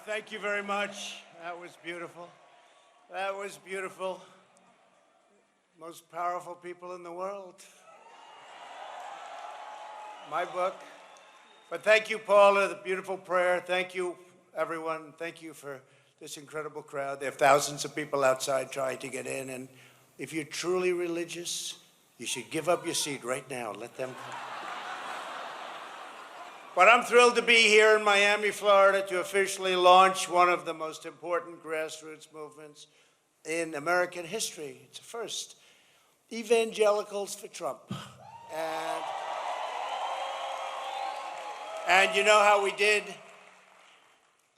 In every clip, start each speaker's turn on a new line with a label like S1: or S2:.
S1: Thank you very much. That was beautiful. That was beautiful. Most powerful people in the world. My book. But thank you, Paula, the beautiful prayer. Thank you, everyone. Thank you for this incredible crowd. There are thousands of people outside trying to get in. And if you're truly religious, you should give up your seat right now. Let them come. But I'm thrilled to be here in Miami, Florida, to officially launch one of the most important grassroots movements in American history. It's a first. Evangelicals for Trump. And you know how we did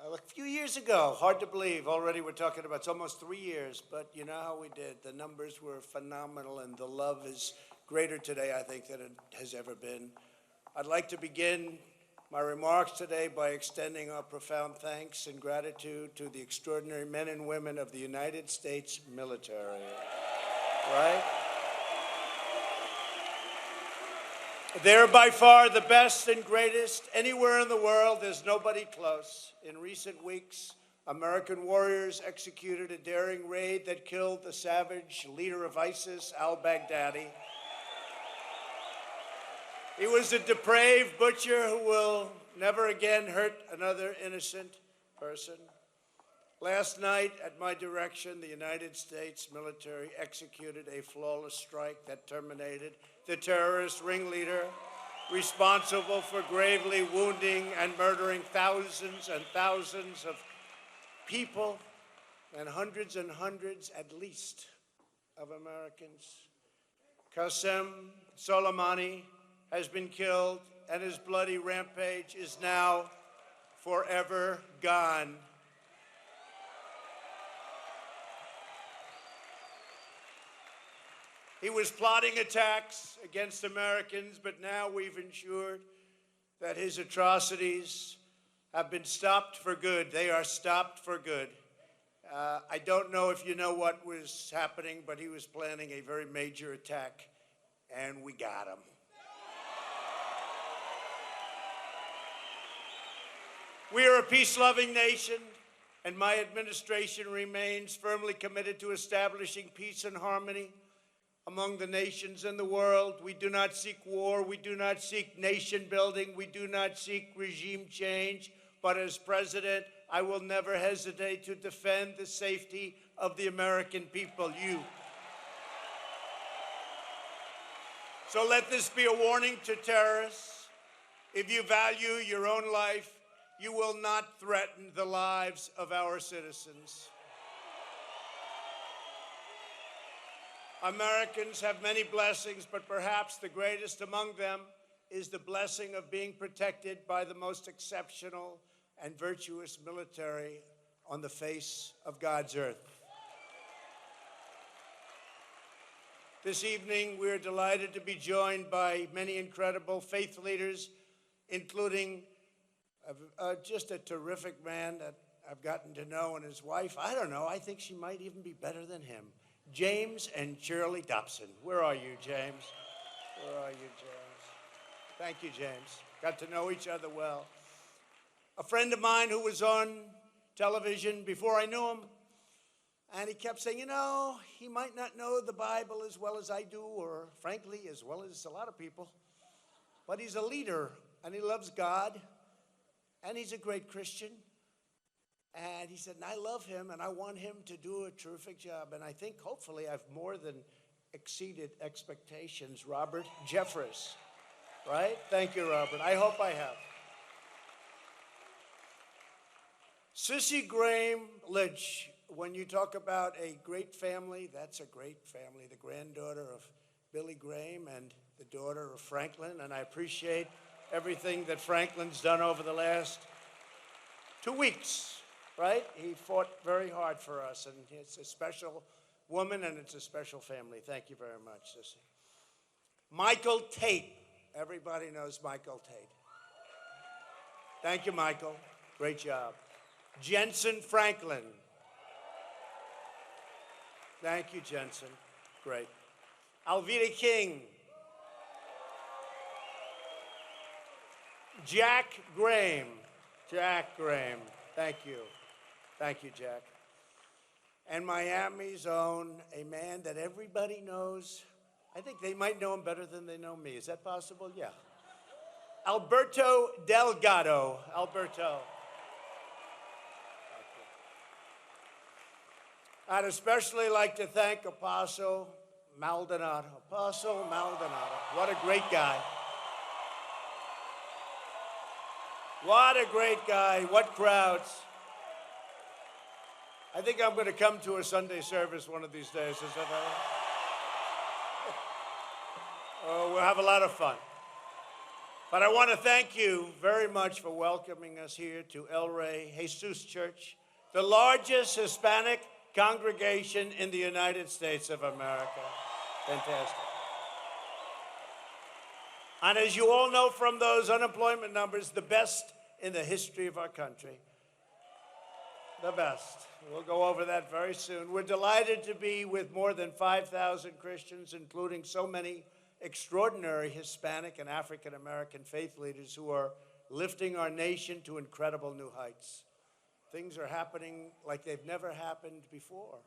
S1: a few years ago. Hard to believe. Already we're talking about, it's almost 3 years, but you know how we did. The numbers were phenomenal, and the love is greater today, I think, than it has ever been. I'd like to begin my remarks today by extending our profound thanks and gratitude to the extraordinary men and women of the United States military, right? They're by far the best and greatest anywhere in the world. There's nobody close. In recent weeks, American warriors executed a daring raid that killed the savage leader of ISIS, al-Baghdadi. He was a depraved butcher who will never again hurt another innocent person. Last night, at my direction, the United States military executed a flawless strike that terminated the terrorist ringleader responsible for gravely wounding and murdering thousands and thousands of people and hundreds at least of Americans. Qasem Soleimani has been killed, and his bloody rampage is now forever gone. He was plotting attacks against Americans, but now we've ensured that his atrocities have been stopped for good. They are stopped for good. I don't know if you know what was happening, but he was planning a very major attack, and we got him. We are a peace-loving nation, and my administration remains firmly committed to establishing peace and harmony among the nations in the world. We do not seek war. We do not seek nation building. We do not seek regime change. But as president, I will never hesitate to defend the safety of the American people, you. So let this be a warning to terrorists. If you value your own life, you will not threaten the lives of our citizens. Americans have many blessings, but perhaps the greatest among them is the blessing of being protected by the most exceptional and virtuous military on the face of God's earth. This evening, we're delighted to be joined by many incredible faith leaders, including just a terrific man that I've gotten to know, and his wife. I don't know, I think she might even be better than him. James and Shirley Dobson. Where are you, James? Where are you, James? Thank you, James. Got to know each other well. A friend of mine who was on television before I knew him, and he kept saying, you know, he might not know the Bible as well as I do, or frankly, as well as a lot of people, but he's a leader, and he loves God, and he's a great Christian. And he said, and I love him, and I want him to do a terrific job. And I think, hopefully, I've more than exceeded expectations. Robert Jeffress, right? Thank you, Robert. I hope I have. Sissy Graham Lynch, when you talk about a great family, that's a great family. The granddaughter of Billy Graham and the daughter of Franklin. And I appreciate everything that Franklin's done over the last 2 weeks. Right? He fought very hard for us, and it's a special woman, and it's a special family. Thank you very much, Sissy. Michael Tate. Everybody knows Michael Tate. Thank you, Michael. Great job. Jensen Franklin. Thank you, Jensen. Great. Alveda King. Jack Graham. Jack Graham. Thank you. Thank you, Jack. And Miami's own, a man that everybody knows. I think they might know him better than they know me. Is that possible? Yeah. Alberto Delgado. Alberto. I'd especially like to thank Apostle Maldonado. Apostle Maldonado. What a great guy. What a great guy. What crowds. I think I'm going to come to a Sunday service one of these days. Is that right? Oh, we'll have a lot of fun. But I want to thank you very much for welcoming us here to El Rey Jesus Church, the largest Hispanic congregation in the United States of America. Fantastic. And as you all know from those unemployment numbers, the best in the history of our country. The best. We'll go over that very soon. We're delighted to be with more than 5,000 Christians, including so many extraordinary Hispanic and African American faith leaders who are lifting our nation to incredible new heights. Things are happening like they've never happened before.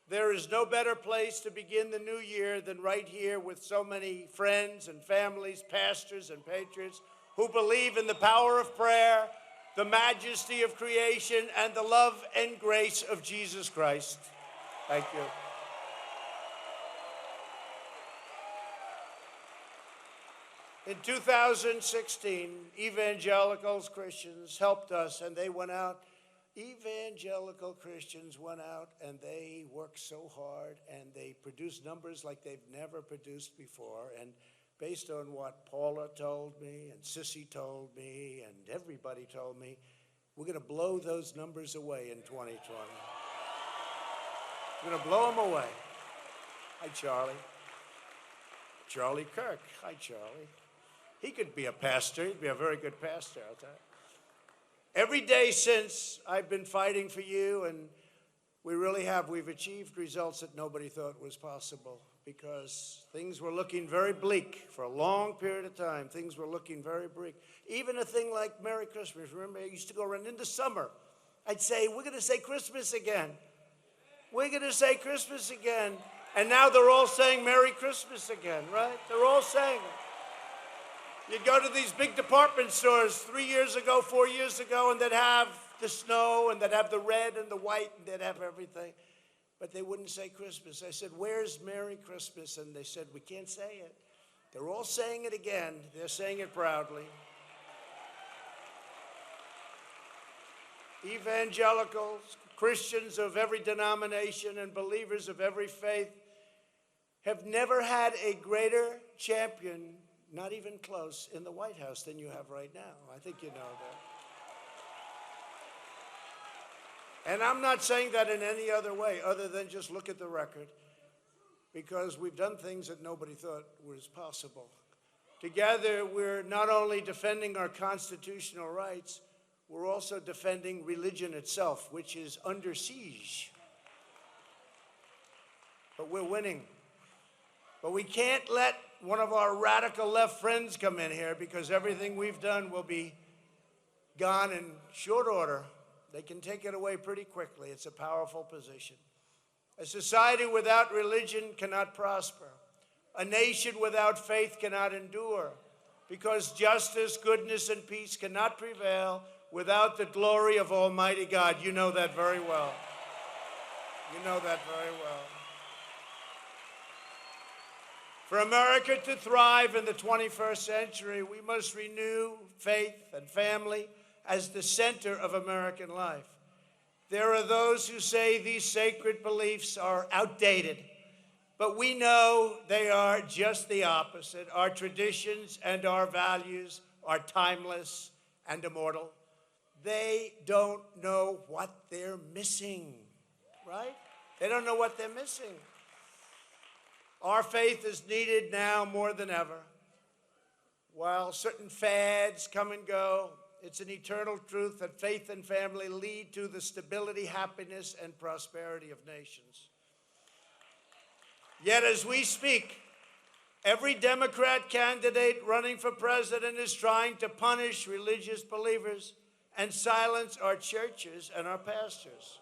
S1: There is no better place to begin the new year than right here with so many friends and families, pastors and patriots who believe in the power of prayer, the majesty of creation, and the love and grace of Jesus Christ. Thank you. In 2016, Evangelicals Christians helped us, and they went out. Evangelical Christians went out, and they worked so hard, and they produced numbers like they've never produced before. And based on what Paula told me, and Sissy told me, and everybody told me, we're going to blow those numbers away in 2020. We're going to blow them away. Hi, Charlie. Charlie Kirk. Hi, Charlie. He could be a pastor. He'd be a very good pastor, I'll tell you. Every day since, I've been fighting for you, and we really have. We've achieved results that nobody thought was possible because things were looking very bleak for a long period of time. Things were looking very bleak. Even a thing like Merry Christmas. Remember, I used to go around in the summer. I'd say, we're going to say Christmas again. We're going to say Christmas again. And now they're all saying Merry Christmas again, right? They're all saying it. You'd go to these big department stores 3 years ago, 4 years ago, and they'd have the snow, and they'd have the red and the white, and they'd have everything. But they wouldn't say Christmas. I said, where's Merry Christmas? And they said, we can't say it. They're all saying it again. They're saying it proudly. Evangelicals, Christians of every denomination, and believers of every faith have never had a greater champion, not even close, in the White House than you have right now. I think you know that. And I'm not saying that in any other way other than just look at the record, because we've done things that nobody thought was possible. Together, we're not only defending our constitutional rights, we're also defending religion itself, which is under siege. But we're winning. But we can't let one of our radical left friends come in here, because everything we've done will be gone in short order. They can take it away pretty quickly. It's a powerful position. A society without religion cannot prosper. A nation without faith cannot endure, because justice, goodness, and peace cannot prevail without the glory of Almighty God. You know that very well. You know that very well. For America to thrive in the 21st century, we must renew faith and family as the center of American life. There are those who say these sacred beliefs are outdated, but we know they are just the opposite. Our traditions and our values are timeless and immortal. They don't know what they're missing, right? They don't know what they're missing. Our faith is needed now more than ever. While certain fads come and go, it's an eternal truth that faith and family lead to the stability, happiness, and prosperity of nations. Yet as we speak, every Democrat candidate running for president is trying to punish religious believers and silence our churches and our pastors.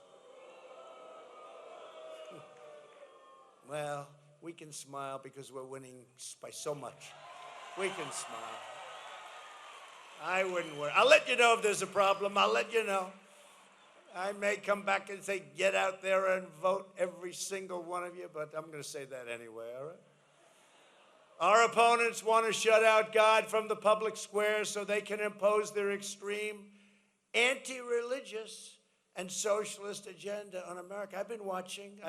S1: Well, we can smile because we're winning by so much. We can smile. I wouldn't worry. I'll let you know if there's a problem. I'll let you know. I may come back and say, get out there and vote, every single one of you, but I'm going to say that anyway, all right? Our opponents want to shut out God from the public square so they can impose their extreme, anti-religious, and socialist agenda on America. I've been watching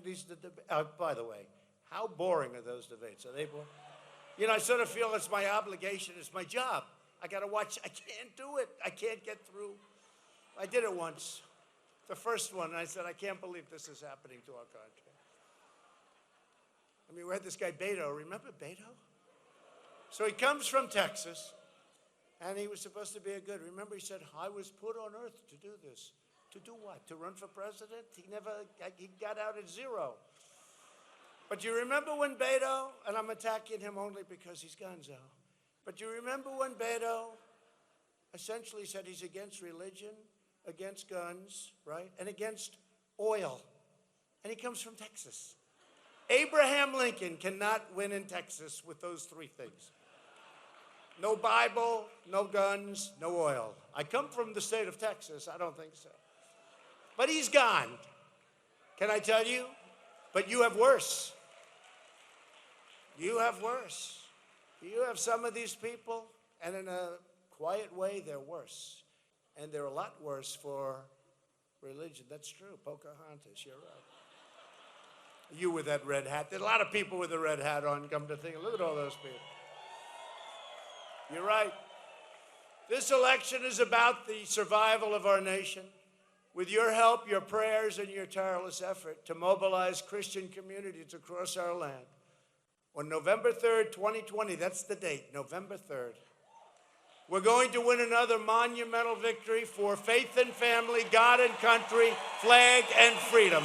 S1: these debates. By the way, how boring are those debates? Are they boring? You know, I sort of feel it's my obligation, it's my job. I got to watch. I can't do it. I can't get through. I did it once, the first one, and I said, I can't believe this is happening to our country. I mean, we had this guy Beto. Remember Beto? So he comes from Texas, and he was supposed to be a good. Remember, he said, I was put on earth to do this. To do what? To run for president? He got out at zero. But you remember when Beto, and I'm attacking him only because he's gonzo, but you remember when Beto essentially said he's against religion, against guns, right, and against oil. And he comes from Texas. Abraham Lincoln cannot win in Texas with those three things. No Bible, no guns, no oil. I come from the state of Texas. I don't think so. But he's gone. Can I tell you? But you have worse. You have worse. You have some of these people, and in a quiet way, they're worse. And they're a lot worse for religion. That's true. Pocahontas, you're right. You with that red hat. There's a lot of people with a red hat on, come to think. Look at all those people. You're right. This election is about the survival of our nation. With your help, your prayers, and your tireless effort to mobilize Christian communities across our land, on November 3rd, 2020, that's the date, November 3rd, we're going to win another monumental victory for faith and family, God and country, flag and freedom.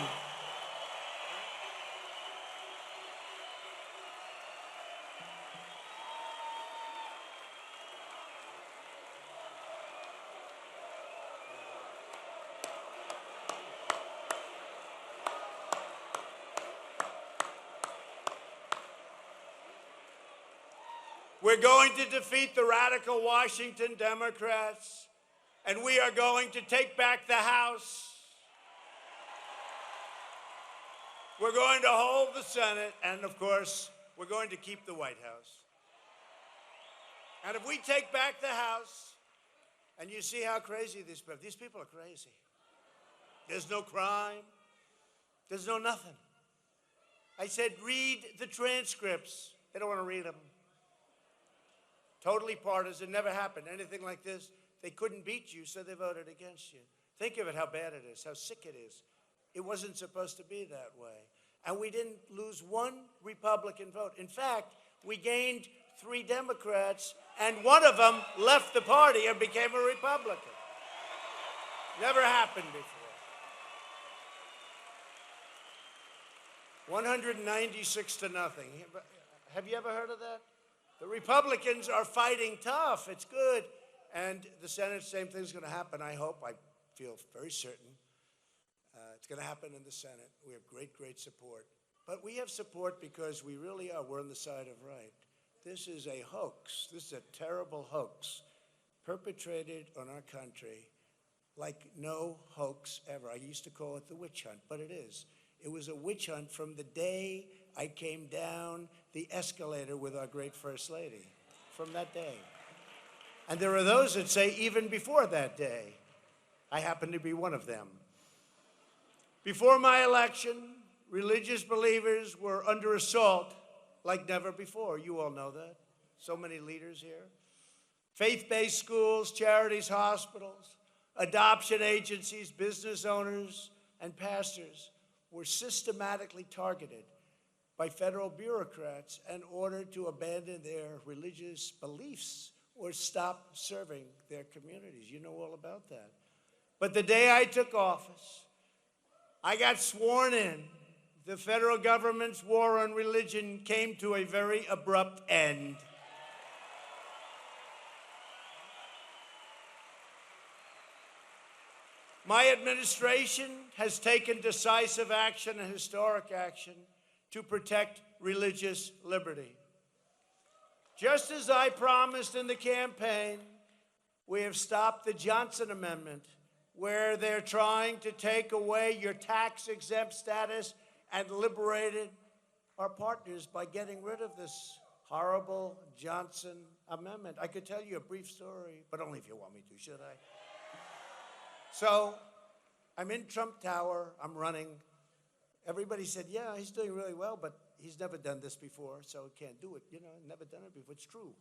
S1: We're going to defeat the radical Washington Democrats, and we are going to take back the House. We're going to hold the Senate, and of course, we're going to keep the White House. And if we take back the House, and you see how crazy these people are crazy. There's no crime. There's no nothing. I said, read the transcripts. They don't want to read them. Totally partisan, never happened. Anything like this, they couldn't beat you, so they voted against you. Think of it, how bad it is, how sick it is. It wasn't supposed to be that way. And we didn't lose one Republican vote. In fact, we gained 3 Democrats, and one of them left the party and became a Republican. Never happened before. 196-0. Have you ever heard of that? The Republicans are fighting tough. It's good. And the Senate, same thing's going to happen, I hope. I feel very certain. It's going to happen in the Senate. We have great, great support. But we have support because we really are. We're on the side of right. This is a hoax. This is a terrible hoax perpetrated on our country like no hoax ever. I used to call it the witch hunt, but it is. It was a witch hunt from the day I came down the escalator with our great First Lady, from that day. And there are those that say even before that day. I happen to be one of them. Before my election, religious believers were under assault like never before. You all know that. So many leaders here. Faith-based schools, charities, hospitals, adoption agencies, business owners, and pastors were systematically targeted by federal bureaucrats in order to abandon their religious beliefs or stop serving their communities. You know all about that. But the day I took office, I got sworn in. The federal government's war on religion came to a very abrupt end. My administration has taken decisive action and historic action to protect religious liberty. Just as I promised in the campaign, we have stopped the Johnson Amendment, where they're trying to take away your tax-exempt status and liberated our partners by getting rid of this horrible Johnson Amendment. I could tell you a brief story, but only if you want me to, should I? So I'm in Trump Tower, I'm running. Everybody said, yeah, he's doing really well, but he's never done this before, so he can't do it. You know, never done it before. It's true.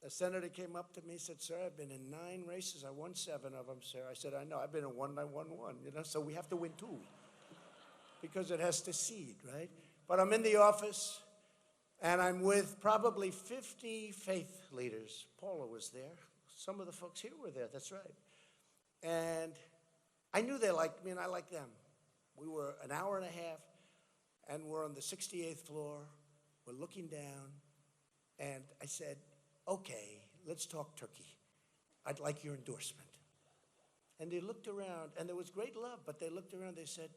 S1: A senator came up to me and said, sir, I've been in 9 races. I won 7 of them, sir. I said, I know. I've been in 1, I won 1. You know, so we have to win 2 because it has to seed, right? But I'm in the office, and I'm with probably 50 faith leaders. Paula was there. Some of the folks here were there. That's right. And I knew they liked me, and I liked them. We were an hour and a half, and we're on the 68th floor. We're looking down, and I said, okay, let's talk Turkey. I'd like your endorsement. And they looked around, and there was great love, but they looked around, they said,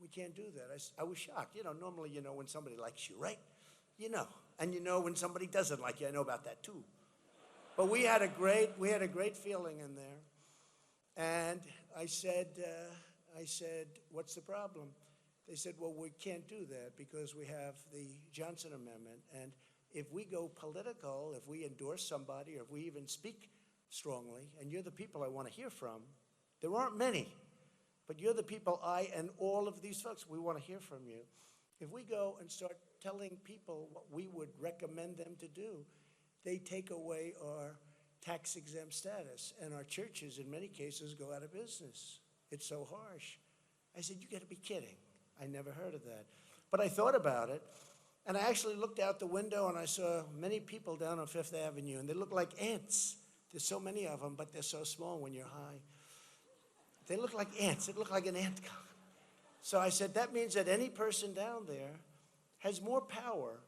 S1: we can't do that. I was shocked. You know, normally you know when somebody likes you, right? You know, and you know when somebody doesn't like you. I know about that too. But we had a great feeling in there. And I said, what's the problem? They said, well, we can't do that because we have the Johnson Amendment. And if we go political, if we endorse somebody, or if we even speak strongly, and you're the people I want to hear from, there aren't many, but you're the people I and all of these folks, we want to hear from you. If we go and start telling people what we would recommend them to do, they take away our tax-exempt status, and our churches, in many cases, go out of business. It's so harsh. I said, you got to be kidding. I never heard of that. But I thought about it, and I actually looked out the window, and I saw many people down on Fifth Avenue, and they look like ants. There's so many of them, but they're so small when you're high. They look like ants. It looked like an ant colony. So I said, that means that any person down there has more power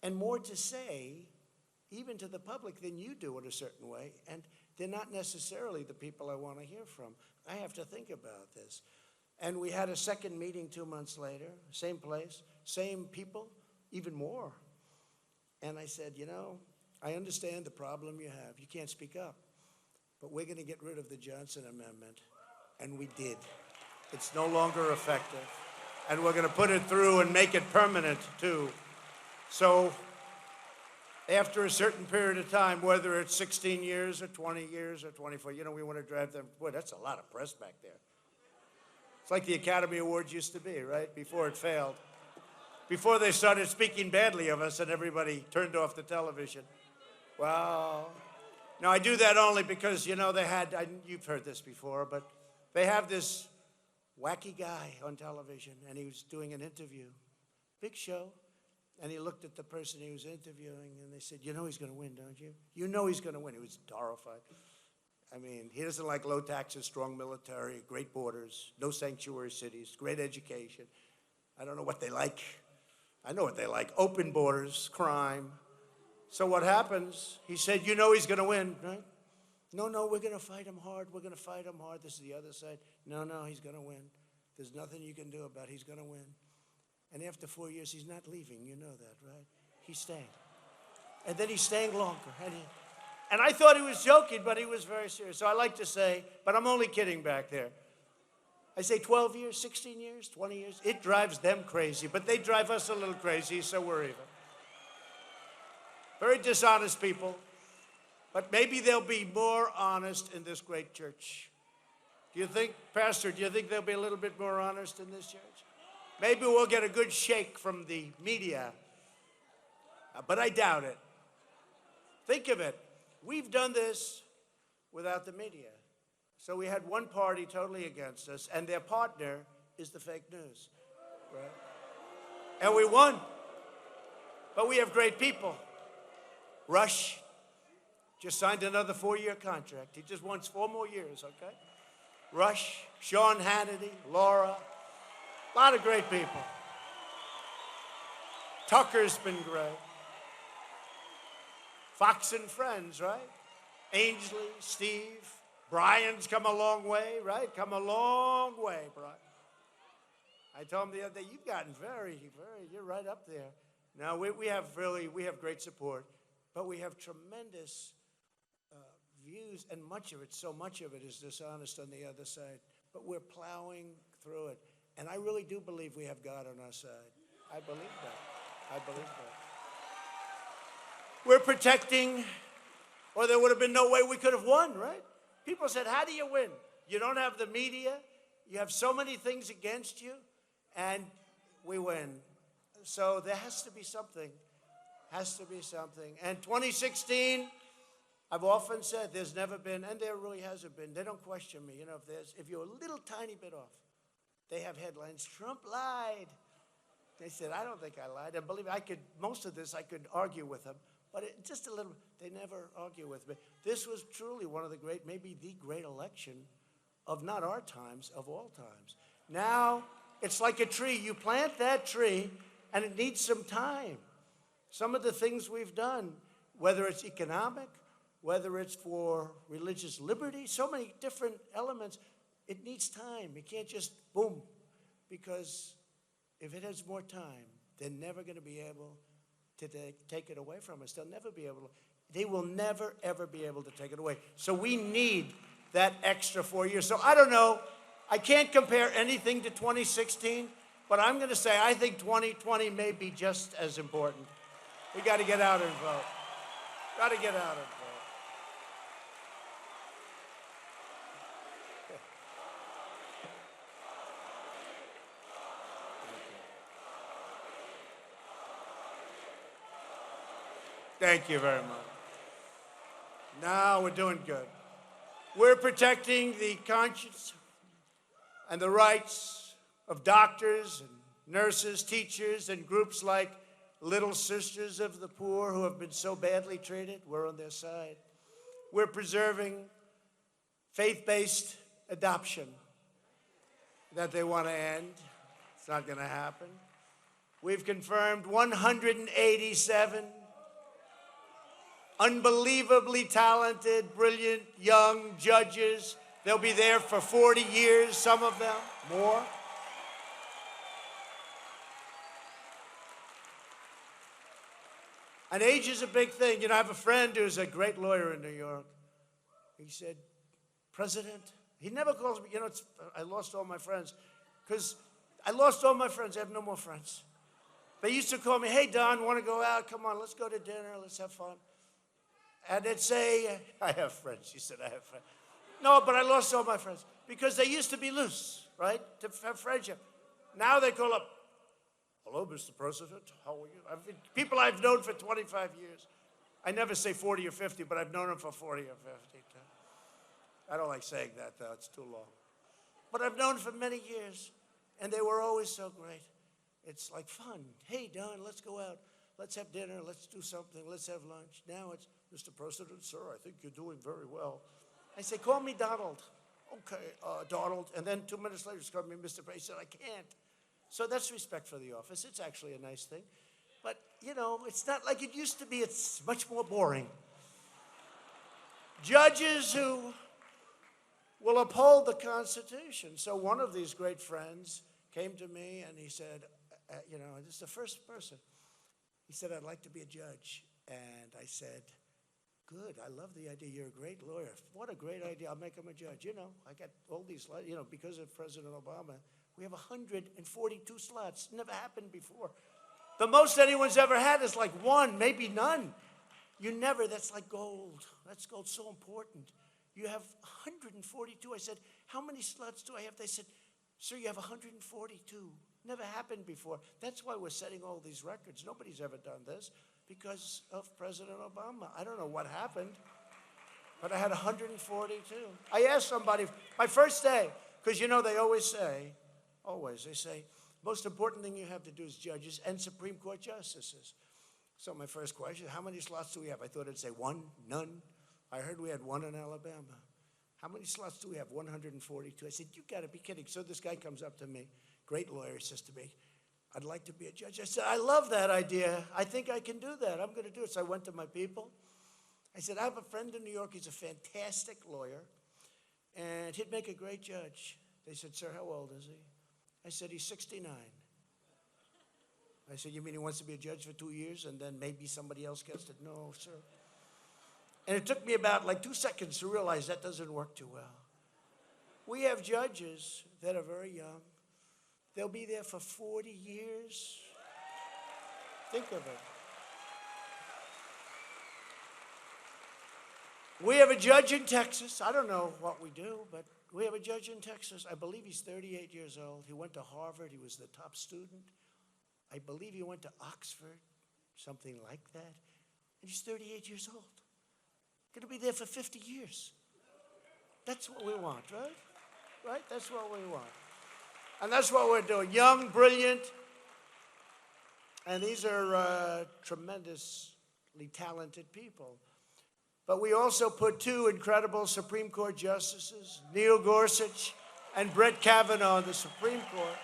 S1: and more to say, even to the public, than you do in a certain way, and they're not necessarily the people I want to hear from. I have to think about this. And we had a second meeting 2 months later, same place, same people, even more. And I said, you know, I understand the problem you have. You can't speak up. But we're going to get rid of the Johnson Amendment. And we did. It's no longer effective. And we're going to put it through and make it permanent, too. So after a certain period of time, whether it's 16 years or 20 years or 24, you know, we want to drive them. Boy, that's a lot of press back there. It's like the Academy Awards used to be, right? Before it failed. Before they started speaking badly of us and everybody turned off the television. Wow. Now, I do that only because, you know, they had, you've heard this before, but they have this wacky guy on television, and he was doing an interview. Big show. And he looked at the person he was interviewing, and they said, you know he's going to win, don't you? You know he's going to win. He was horrified. I mean, he doesn't like low taxes, strong military, great borders, no sanctuary cities, great education. I don't know what they like. I know what they like. Open borders, crime. So what happens? He said, you know he's going to win, right? No, we're going to fight him hard. We're going to fight him hard. This is the other side. No, he's going to win. There's nothing you can do about it. He's going to win. And after 4 years, he's not leaving. You know that, right? He's staying. And then he's staying longer. And I thought he was joking, but he was very serious. So I like to say, but I'm only kidding back there. I say 12 years, 16 years, 20 years. It drives them crazy, but they drive us a little crazy, so we're even. Very dishonest people. But maybe they'll be more honest in this great church. Do you think, Pastor, do you think they'll be a little bit more honest in this church? Maybe we'll get a good shake from the media, but I doubt it. Think of it. We've done this without the media. So we had one party totally against us, and their partner is the fake news, right? And we won. But we have great people. Rush just signed another 4-year contract. He just wants 4 more years, okay? Rush, Sean Hannity, Laura, a lot of great people. Tucker's been great. Fox and Friends, right? Ainsley, Steve, Brian's come a long way, right? Come a long way, Brian. I told him the other day, you've gotten you're right up there. Now, we have great support, but we have tremendous views, and so much of it is dishonest on the other side. But we're plowing through it. And I really do believe we have God on our side. I believe that. I believe that. We're protecting, or there would have been no way we could have won, right? People said, how do you win? You don't have the media. You have so many things against you, and we win. So there has to be something. Has to be something. And 2016, I've often said there's never been, and there really hasn't been. They don't question me. You know, if you're a little tiny bit off, they have headlines, Trump lied. They said, I don't think I lied. And believe me, most of this I could argue with them, but just a little, they never argue with me. This was truly one of the great, maybe the great election of not our times, of all times. Now, it's like a tree. You plant that tree, and it needs some time. Some of the things we've done, whether it's economic, whether it's for religious liberty, so many different elements, it needs time. You can't just boom, because if it has more time, they're never going to be able to take it away from us. They will never, ever be able to take it away. So we need that extra 4 years. So I don't know. I can't compare anything to 2016, but I'm going to say I think 2020 may be just as important. We got to get out and vote. Got to get out and vote. Thank you very much. Now we're doing good. We're protecting the conscience and the rights of doctors and nurses, teachers, and groups like Little Sisters of the Poor who have been so badly treated. We're on their side. We're preserving faith-based adoption that they want to end. It's not going to happen. We've confirmed 187 unbelievably talented, brilliant, young judges. They'll be there for 40 years, some of them, more. And age is a big thing. You know, I have a friend who's a great lawyer in New York. He said, President, he never calls me, you know, I lost all my friends. Because I lost all my friends. I have no more friends. They used to call me, hey, Don, want to go out? Come on, let's go to dinner. Let's have fun. And they'd say, I have friends. She said, I have friends. No, but I lost all my friends. Because they used to be loose, right, to have friendship. Now they call up, hello, Mr. President, how are you? People I've known for 25 years. I never say 40 or 50, but I've known them for 40 or 50. I don't like saying that, though. It's too long. But I've known them for many years, and they were always so great. It's like fun. Hey, Don, let's go out. Let's have dinner. Let's do something. Let's have lunch. Now it's, Mr. President, sir, I think you're doing very well. I say, call me Donald. Okay, Donald. And then 2 minutes later, just call me Mr. President. He said, I can't. So that's respect for the office. It's actually a nice thing. But, you know, it's not like it used to be. It's much more boring. Judges who will uphold the Constitution. So one of these great friends came to me and he said, you know, this is the first person. He said, I'd like to be a judge. And I said, good, I love the idea. You're a great lawyer. What a great idea. I'll make him a judge. You know, I got all these, you know, because of President Obama, we have 142 slots. Never happened before. The most anyone's ever had is like one, maybe none. You never, that's like gold. That's gold, so important. You have 142. I said, how many slots do I have? They said, sir, you have 142. Never happened before. That's why we're setting all these records. Nobody's ever done this because of President Obama. I don't know what happened, but I had 142. I asked somebody, my first day, because you know they always say, they say, most important thing you have to do is judges and Supreme Court justices. So my first question, how many slots do we have? I thought it'd say one, none. I heard we had one in Alabama. How many slots do we have? 142. I said, you got to be kidding. So this guy comes up to me, great lawyer, he says to me, I'd like to be a judge. I said, I love that idea. I think I can do that. I'm going to do it. So I went to my people. I said, I have a friend in New York. He's a fantastic lawyer. and he'd make a great judge. They said, sir, how old is he? I said, he's 69. I said, you mean he wants to be a judge for 2 years and then maybe somebody else gets it? No, sir. And it took me about like 2 seconds to realize that doesn't work too well. We have judges that are very young. They'll be there for 40 years. Think of it. We have a judge in Texas. I don't know what we do, but we have a judge in Texas. I believe he's 38 years old. He went to Harvard. He was the top student. I believe he went to Oxford, something like that. And he's 38 years old. Going to be there for 50 years. That's what we want, right? Right? That's what we want. And that's what we're doing. Young, brilliant. And these are tremendously talented people. But we also put 2 incredible Supreme Court justices, Neil Gorsuch and Brett Kavanaugh, on the Supreme Court.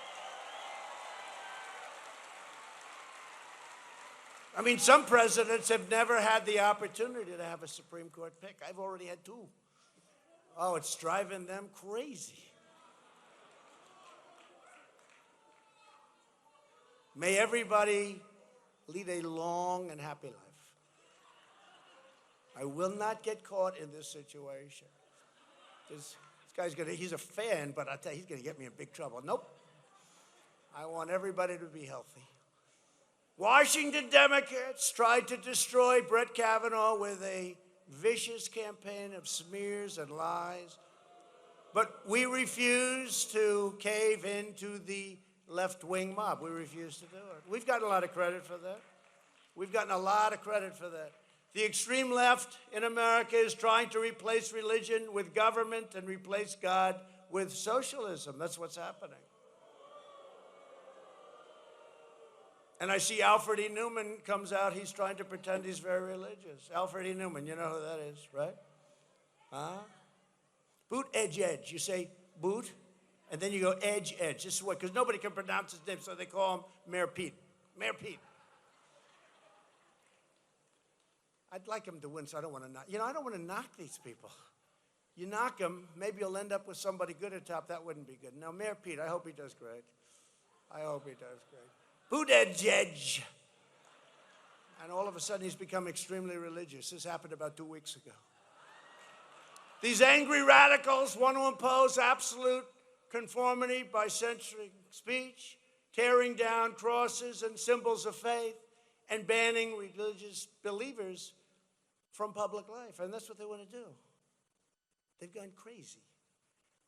S1: I mean, some presidents have never had the opportunity to have a Supreme Court pick. I've already had 2. Oh, it's driving them crazy. May everybody lead a long and happy life. I will not get caught in this situation. This guy's he's a fan, but I tell you, he's gonna get me in big trouble. Nope. I want everybody to be healthy. Washington Democrats tried to destroy Brett Kavanaugh with a vicious campaign of smears and lies, but we refuse to cave into the left-wing mob. We refuse to do it. We've gotten a lot of credit for that. We've gotten a lot of credit for that. The extreme left in America is trying to replace religion with government and replace God with socialism. That's what's happening. And I see Alfred E. Newman comes out. He's trying to pretend he's very religious. Alfred E. Newman, you know who that is, right? Huh? Boot, edge, edge. You say boot, and then you go edge, edge. This is what, because nobody can pronounce his name, so they call him Mayor Pete. Mayor Pete. I'd like him to win, so I don't want to knock. You know, I don't want to knock these people. You knock him, maybe you'll end up with somebody good at top. That wouldn't be good. Now, Mayor Pete, I hope he does great. I hope he does great. Boot, edge, edge. And all of a sudden, he's become extremely religious. This happened about 2 weeks ago. These angry radicals want to impose absolute conformity by censoring speech, tearing down crosses and symbols of faith, and banning religious believers from public life. And that's what they want to do. They've gone crazy.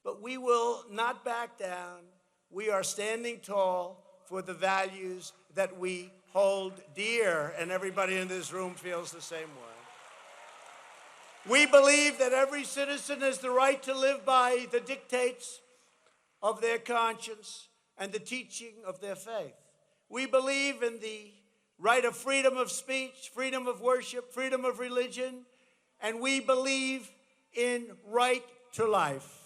S1: But we will not back down. We are standing tall for the values that we hold dear, and everybody in this room feels the same way. We believe that every citizen has the right to live by the dictates of their conscience and the teaching of their faith. We believe in the right of freedom of speech, freedom of worship, freedom of religion, and we believe in right to life.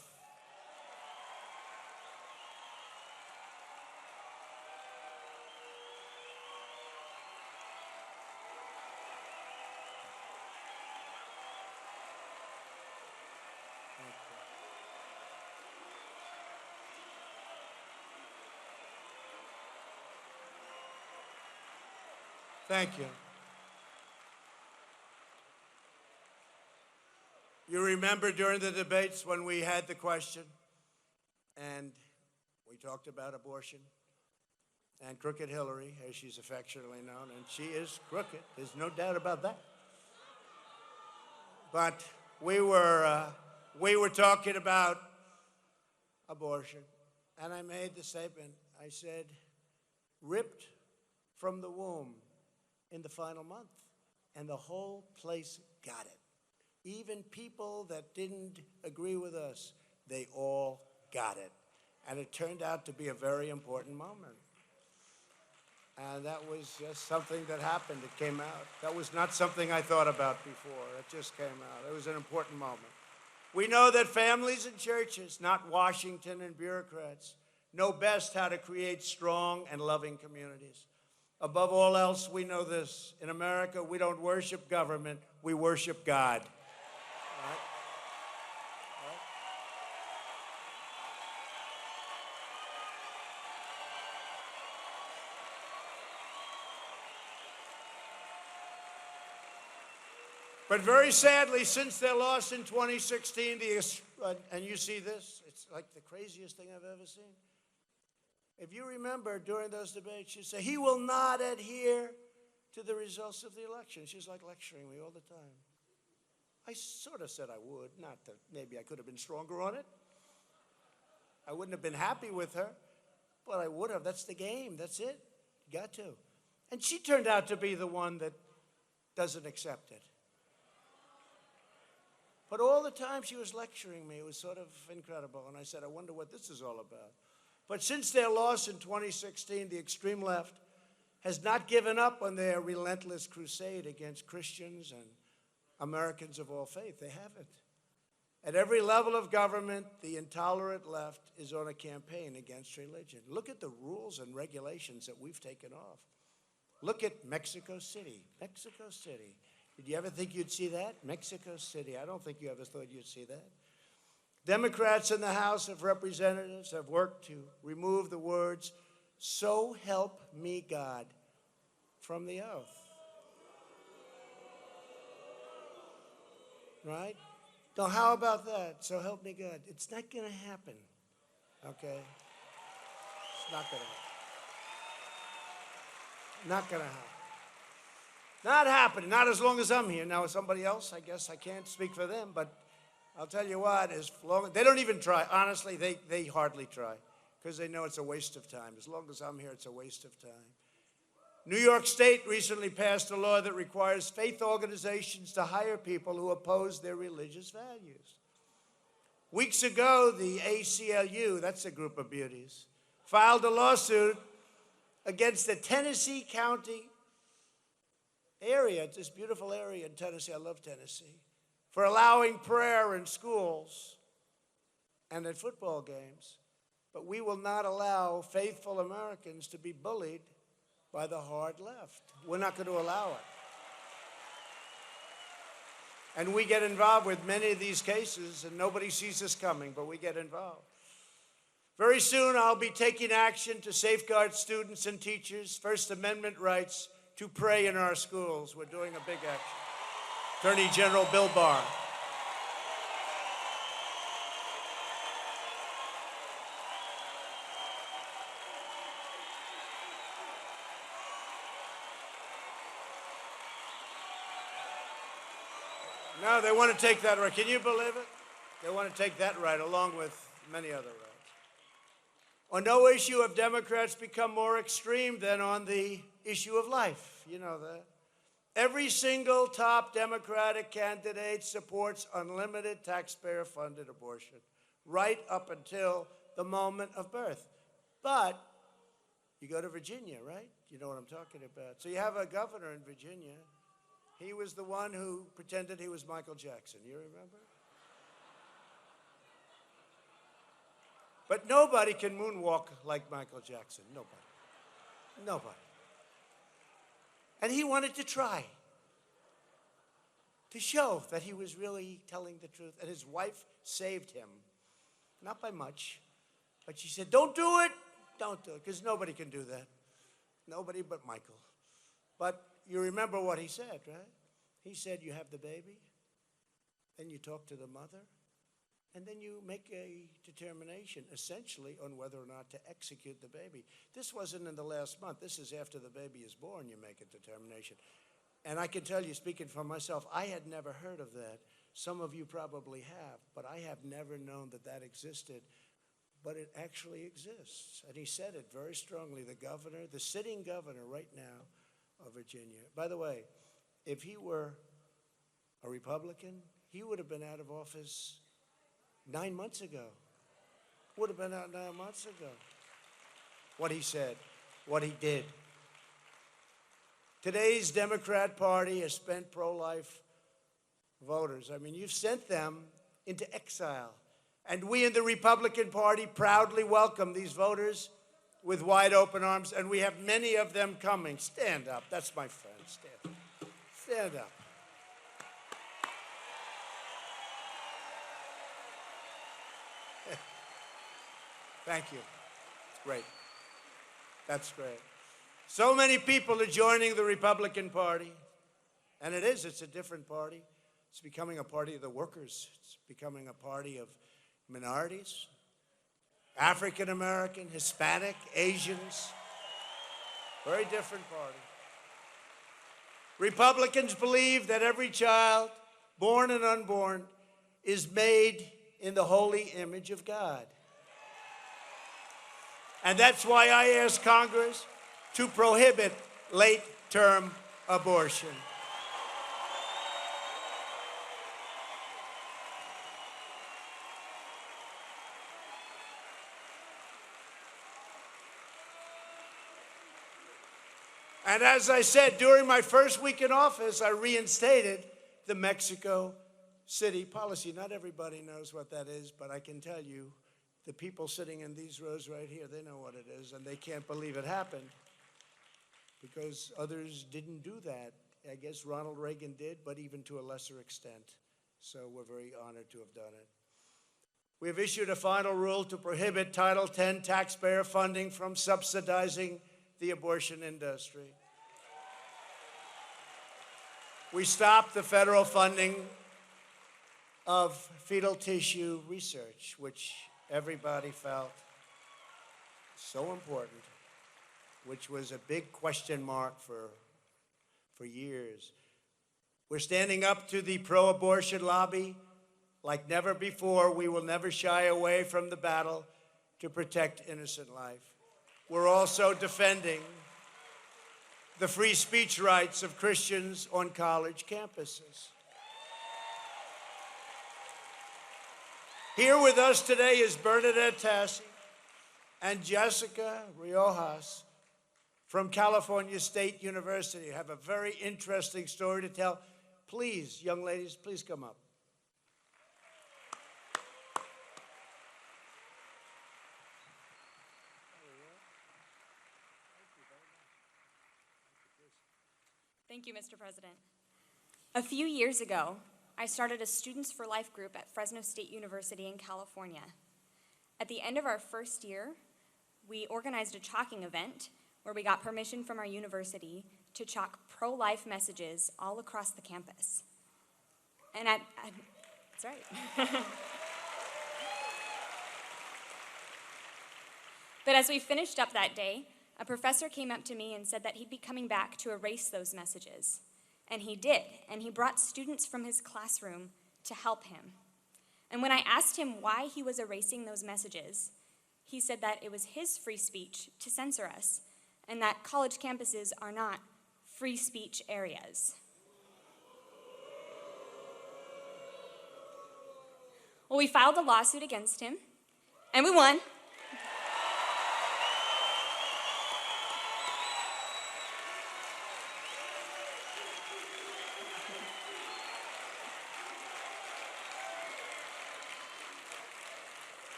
S1: Thank you. You remember during the debates when we had the question and we talked about abortion and Crooked Hillary, as she's affectionately known, and she is crooked. There's no doubt about that. But we were talking about abortion, and I made the statement. I said, ripped from the womb in the final month, and the whole place got it. Even people that didn't agree with us, they all got it. And it turned out to be a very important moment. And that was just something that happened. It came out. That was not something I thought about before. It just came out. It was an important moment. We know that families and churches, not Washington and bureaucrats, know best how to create strong and loving communities. Above all else, we know this. In America, we don't worship government, we worship God. Right? Right? But very sadly, since their loss in 2016, and you see this, it's like the craziest thing I've ever seen. If you remember during those debates, she said, he will not adhere to the results of the election. She's like lecturing me all the time. I sort of said I would, not that maybe I could have been stronger on it. I wouldn't have been happy with her, but I would have. That's the game. That's it. You got to. And she turned out to be the one that doesn't accept it. But all the time she was lecturing me, it was sort of incredible. And I said, I wonder what this is all about. But since their loss in 2016, the extreme left has not given up on their relentless crusade against Christians and Americans of all faith. They haven't. At every level of government, the intolerant left is on a campaign against religion. Look at the rules and regulations that we've taken off. Look at Mexico City. Mexico City. Did you ever think you'd see that? Mexico City. I don't think you ever thought you'd see that. Democrats in the House of Representatives have worked to remove the words, "So help me God," from the oath. Right? Now, how about that? So help me God. It's not going to happen, okay? It's not going to happen. Not going to happen. Not happening. Not as long as I'm here. Now, somebody else, I guess I can't speak for them, but I'll tell you what, as long they don't even try. Honestly, they hardly try because they know it's a waste of time. As long as I'm here, it's a waste of time. New York State recently passed a law that requires faith organizations to hire people who oppose their religious values. Weeks ago, the ACLU, that's a group of beauties, filed a lawsuit against the Tennessee County area, this beautiful area in Tennessee, I love Tennessee, for allowing prayer in schools and at football games. But we will not allow faithful Americans to be bullied by the hard left. We're not going to allow it. And we get involved with many of these cases, and nobody sees us coming, but we get involved. Very soon, I'll be taking action to safeguard students and teachers' First Amendment rights to pray in our schools. We're doing a big action. Attorney General Bill Barr. No, they want to take that right. Can you believe it? They want to take that right along with many other rights. On no issue have Democrats become more extreme than on the issue of life. You know that. Every single top Democratic candidate supports unlimited taxpayer-funded abortion right up until the moment of birth. But you go to Virginia, right? You know what I'm talking about. So you have a governor in Virginia. He was the one who pretended he was Michael Jackson. You remember? But nobody can moonwalk like Michael Jackson. Nobody. Nobody. And he wanted to try to show that he was really telling the truth. And his wife saved him. Not by much. But she said, don't do it. Don't do it. Because nobody can do that. Nobody but Michael. But you remember what he said, right? He said, you have the baby, then you talk to the mother, and then you make a determination, essentially, on whether or not to execute the baby. This wasn't in the last month. This is after the baby is born, you make a determination. And I can tell you, speaking for myself, I had never heard of that. Some of you probably have, but I have never known that that existed. But it actually exists. And he said it very strongly, the governor, the sitting governor right now of Virginia. By the way, if he were a Republican, he would have been out of office 9 months ago. Would have been out 9 months ago. What he said, what he did. Today's Democrat Party has spent pro-life voters. I mean, you've sent them into exile. And we in the Republican Party proudly welcome these voters with wide open arms, and we have many of them coming. Stand up. That's my friend. Stand up. Stand up. Thank you. Great. That's great. So many people are joining the Republican Party, and it's a different party. It's becoming a party of the workers. It's becoming a party of minorities, African American, Hispanic, Asians. Very different party. Republicans believe that every child, born and unborn, is made in the holy image of God. And that's why I asked Congress to prohibit late-term abortion. And as I said, during my first week in office, I reinstated the Mexico City policy. Not everybody knows what that is, but I can tell you, the people sitting in these rows right here, they know what it is, and they can't believe it happened because others didn't do that. I guess Ronald Reagan did, but even to a lesser extent. So we're very honored to have done it. We have issued a final rule to prohibit Title X taxpayer funding from subsidizing the abortion industry. We stopped the federal funding of fetal tissue research, which everybody felt so important, which was a big question mark for years. We're standing up to the pro-abortion lobby like never before. We will never shy away from the battle to protect innocent life. We're also defending the free speech rights of Christians on college campuses. Here with us today is Bernadette Tassi and Jessica Riojas from California State University. Have a very interesting story to tell. Please, young ladies, please come up.
S2: Thank you, Mr. President. A few years ago, I started a Students for Life group at Fresno State University in California. At the end of our first year, we organized a chalking event where we got permission from our university to chalk pro-life messages all across the campus. And that's right. But as we finished up that day, a professor came up to me and said that he'd be coming back to erase those messages. And he did, and he brought students from his classroom to help him. And when I asked him why he was erasing those messages, he said that it was his free speech to censor us, and that college campuses are not free speech areas. Well, we filed a lawsuit against him, and we won.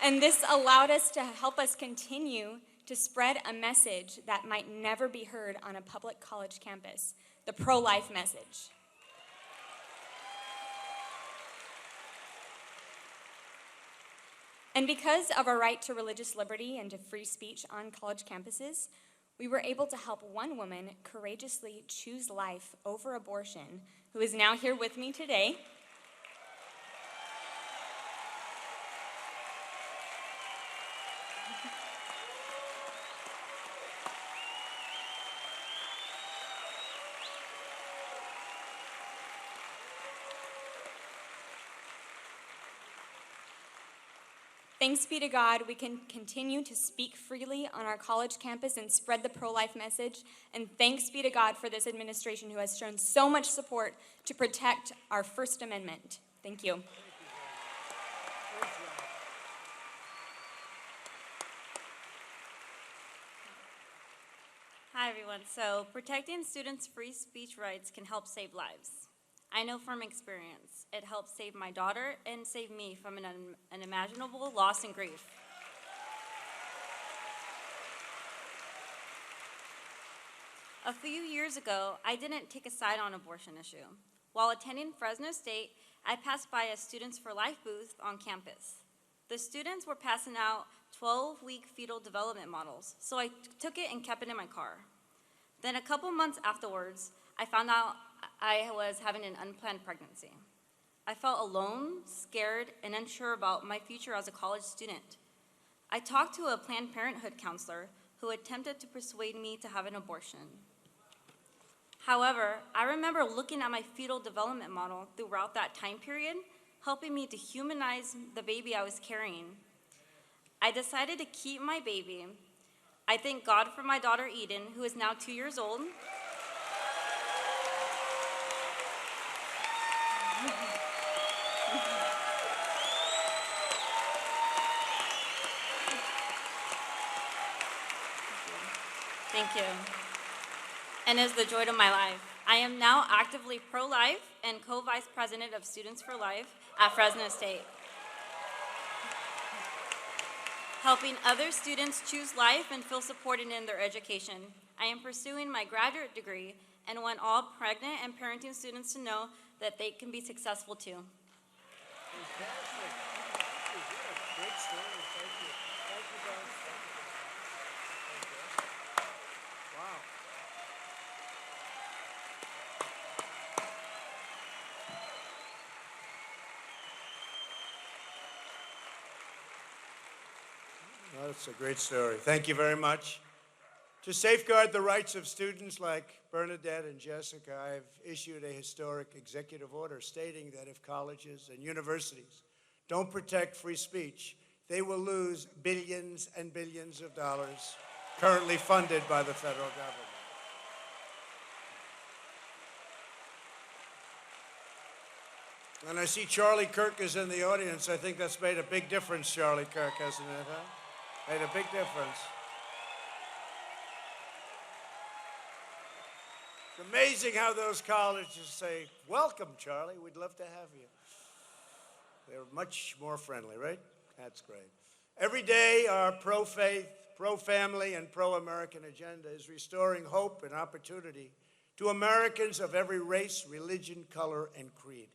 S2: And this allowed us to help us continue to spread a message that might never be heard on a public college campus, the pro-life message. And because of our right to religious liberty and to free speech on college campuses, we were able to help one woman courageously choose life over abortion, who is now here with me today. Thanks be to God, we can continue to speak freely on our college campus and spread the pro-life message. And thanks be to God for this administration who has shown so much support to protect our First Amendment. Thank you.
S3: Hi, everyone. So protecting students' free speech rights can help save lives. I know from experience, it helped save my daughter and save me from an unimaginable loss and grief. A few years ago, I didn't take a side on abortion issue. While attending Fresno State, I passed by a Students for Life booth on campus. The students were passing out 12-week fetal development models, so I took it and kept it in my car. Then a couple months afterwards, I found out I was having an unplanned pregnancy. I felt alone, scared, and unsure about my future as a college student. I talked to a Planned Parenthood counselor who attempted to persuade me to have an abortion. However, I remember looking at my fetal development model throughout that time period, helping me to humanize the baby I was carrying. I decided to keep my baby. I thank God for my daughter Eden, who is now 2 years old. Thank you. And is the joy of my life. I am now actively pro-life and co-vice president of Students for Life at Fresno State, helping other students choose life and feel supported in their education. I am pursuing my graduate degree and want all pregnant and parenting students to know that they can be successful too.
S1: Fantastic. Thank you. Great story. Thank you. Thank you, guys. Wow. Well, that's a great story. Thank you very much. To safeguard the rights of students like Bernadette and Jessica, I've issued a historic executive order stating that if colleges and universities don't protect free speech, they will lose billions and billions of dollars currently funded by the federal government. And I see Charlie Kirk is in the audience. I think that's made a big difference, Charlie Kirk, hasn't it, huh? Made a big difference. It's amazing how those colleges say, welcome, Charlie, we'd love to have you. They're much more friendly, right? That's great. Every day, our pro-faith, pro-family, and pro-American agenda is restoring hope and opportunity to Americans of every race, religion, color, and creed.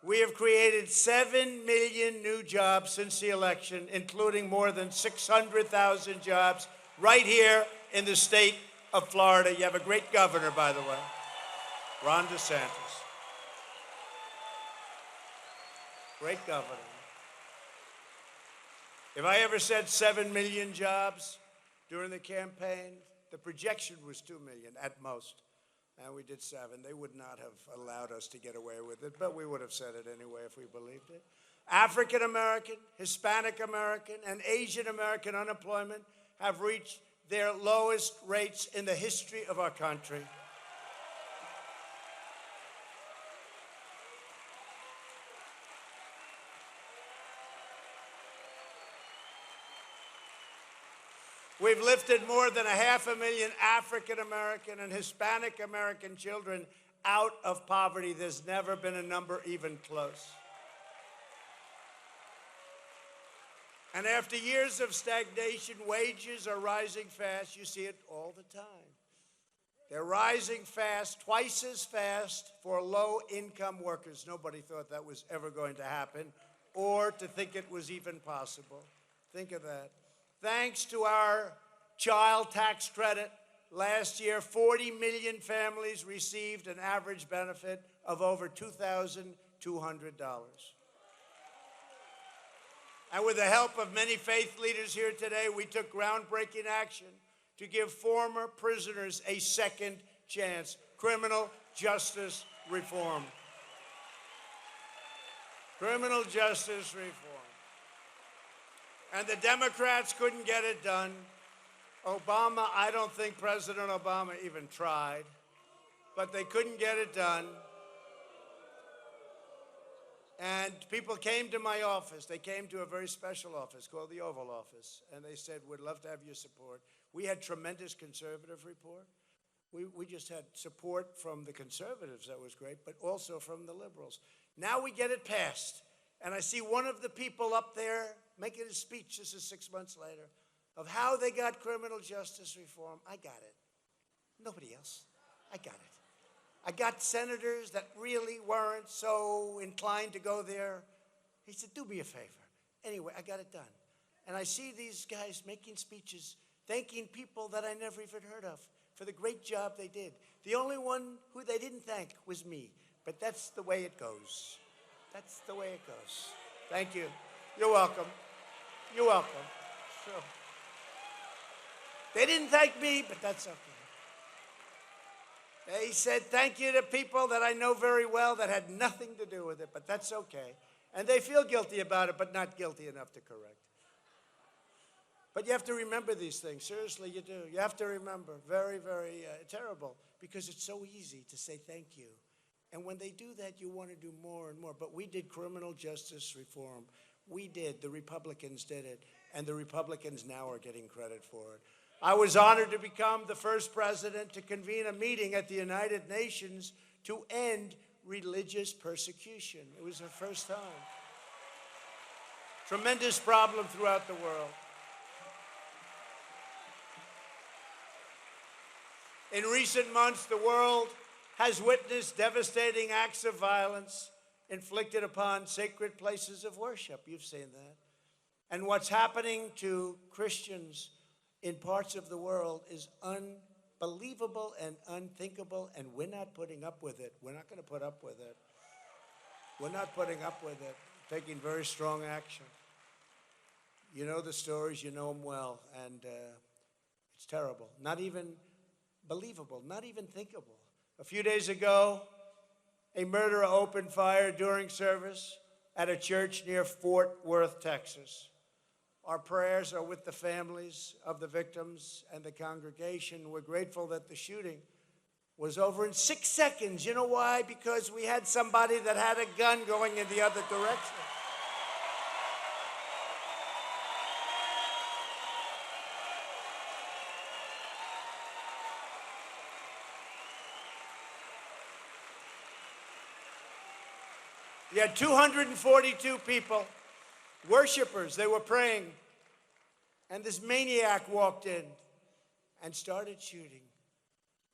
S1: We have created 7 million new jobs since the election, including more than 600,000 jobs right here in the state of Florida. You have a great governor, by the way, Ron DeSantis. Great governor. If I ever said 7 million jobs during the campaign, the projection was 2 million at most. And we did 7. They would not have allowed us to get away with it, but we would have said it anyway if we believed it. African American, Hispanic American, and Asian American unemployment have reached their lowest rates in the history of our country. We've lifted more than 500,000 African American and Hispanic American children out of poverty. There's never been a number even close. And after years of stagnation, wages are rising fast. You see it all the time. They're rising fast, twice as fast for low-income workers. Nobody thought that was ever going to happen or to think it was even possible. Think of that. Thanks to our child tax credit, last year 40 million families received an average benefit of over $2,200. And with the help of many faith leaders here today, we took groundbreaking action to give former prisoners a second chance. Criminal justice reform. Criminal justice reform. And the Democrats couldn't get it done. Obama, I don't think President Obama even tried, but they couldn't get it done. And people came to my office. They came to a very special office called the Oval Office, and they said, we'd love to have your support. We had tremendous conservative support. We just had support from the conservatives, that was great, but also from the liberals. Now we get it passed. And I see one of the people up there making a speech, this is 6 months later, of how they got criminal justice reform. I got it. Nobody else. I got it. I got senators that really weren't so inclined to go there. He said, do me a favor. Anyway, I got it done. And I see these guys making speeches, thanking people that I never even heard of for the great job they did. The only one who they didn't thank was me, but that's the way it goes. That's the way it goes. Thank you. You're welcome. You're welcome. Sure. They didn't thank me, but that's okay. They said thank you to people that I know very well that had nothing to do with it, but that's okay. And they feel guilty about it, but not guilty enough to correct. But you have to remember these things. Seriously, you do. You have to remember. Very, very terrible, because it's so easy to say thank you. And when they do that, you want to do more and more. But we did criminal justice reform. We did. The Republicans did it. And the Republicans now are getting credit for it. I was honored to become the first president to convene a meeting at the United Nations to end religious persecution. It was the first time. Tremendous problem throughout the world. In recent months, the world has witnessed devastating acts of violence inflicted upon sacred places of worship. You've seen that. And what's happening to Christians in parts of the world is unbelievable and unthinkable, and we're not putting up with it. We're not going to put up with it. We're not putting up with it. Taking very strong action. You know the stories, you know them well, and it's terrible. Not even believable, not even thinkable. A few days ago, a murderer opened fire during service at a church near Fort Worth, Texas. Our prayers are with the families of the victims and the congregation. We're grateful that the shooting was over in 6 seconds. You know why? Because we had somebody that had a gun going in the other direction. You had 242 people, worshipers, they were praying, and this maniac walked in and started shooting.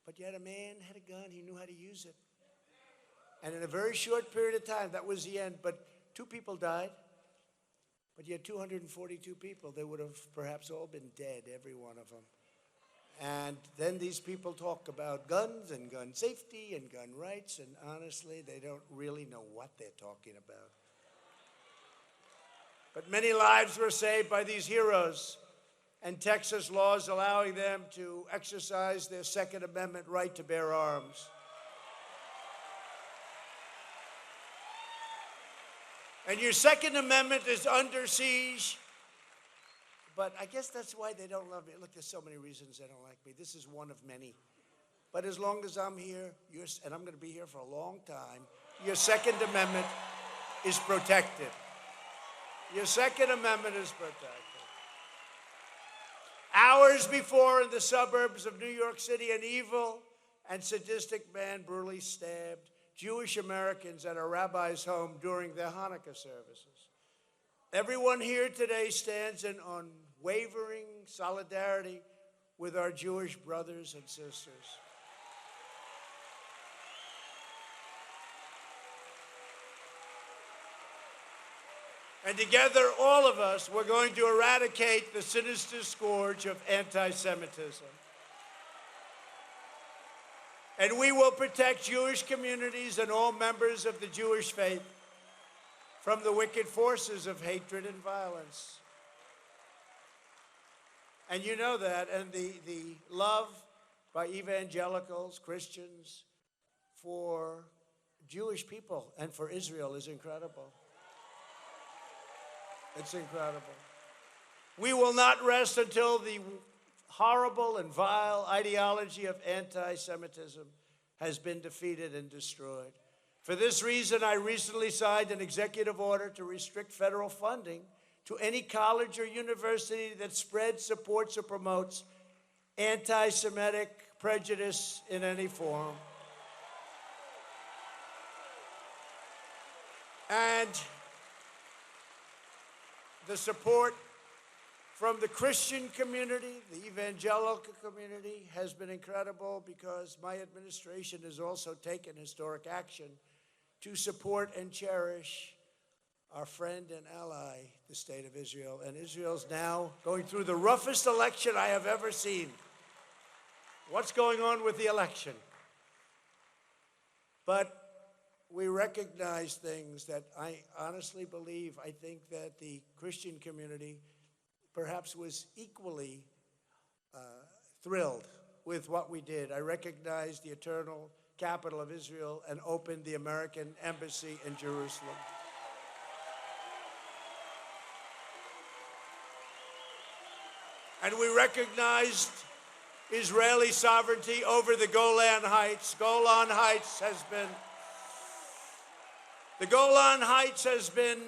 S1: But yet a man had a gun, he knew how to use it. And in a very short period of time, that was the end, but 2 people died. But yet 242 people, they would have perhaps all been dead, every one of them. And then these people talk about guns and gun safety and gun rights, and honestly, they don't really know what they're talking about. But many lives were saved by these heroes, and Texas laws allowing them to exercise their Second Amendment right to bear arms. And your Second Amendment is under siege. But I guess that's why they don't love me. Look, there's so many reasons they don't like me. This is one of many. But as long as I'm here, and I'm going to be here for a long time, your Second Amendment is protected. Your Second Amendment is protected. Hours before, in the suburbs of New York City, an evil and sadistic man brutally stabbed Jewish Americans at a rabbi's home during their Hanukkah services. Everyone here today stands in unwavering solidarity with our Jewish brothers and sisters. And together, all of us, we're going to eradicate the sinister scourge of anti-Semitism. And we will protect Jewish communities and all members of the Jewish faith from the wicked forces of hatred and violence. And you know that, and the love by evangelicals, Christians, for Jewish people and for Israel is incredible. It's incredible. We will not rest until the horrible and vile ideology of anti-Semitism has been defeated and destroyed. For this reason, I recently signed an executive order to restrict federal funding to any college or university that spreads, supports, or promotes anti-Semitic prejudice in any form. And the support from the Christian community, the evangelical community, has been incredible, because my administration has also taken historic action to support and cherish our friend and ally, the State of Israel. And Israel's now going through the roughest election I have ever seen. What's going on with the election? But we recognize things that I honestly believe, I think that the Christian community perhaps was equally thrilled with what we did. I recognized the eternal capital of Israel and opened the American embassy in Jerusalem. And we recognized Israeli sovereignty over the Golan Heights. The Golan Heights has been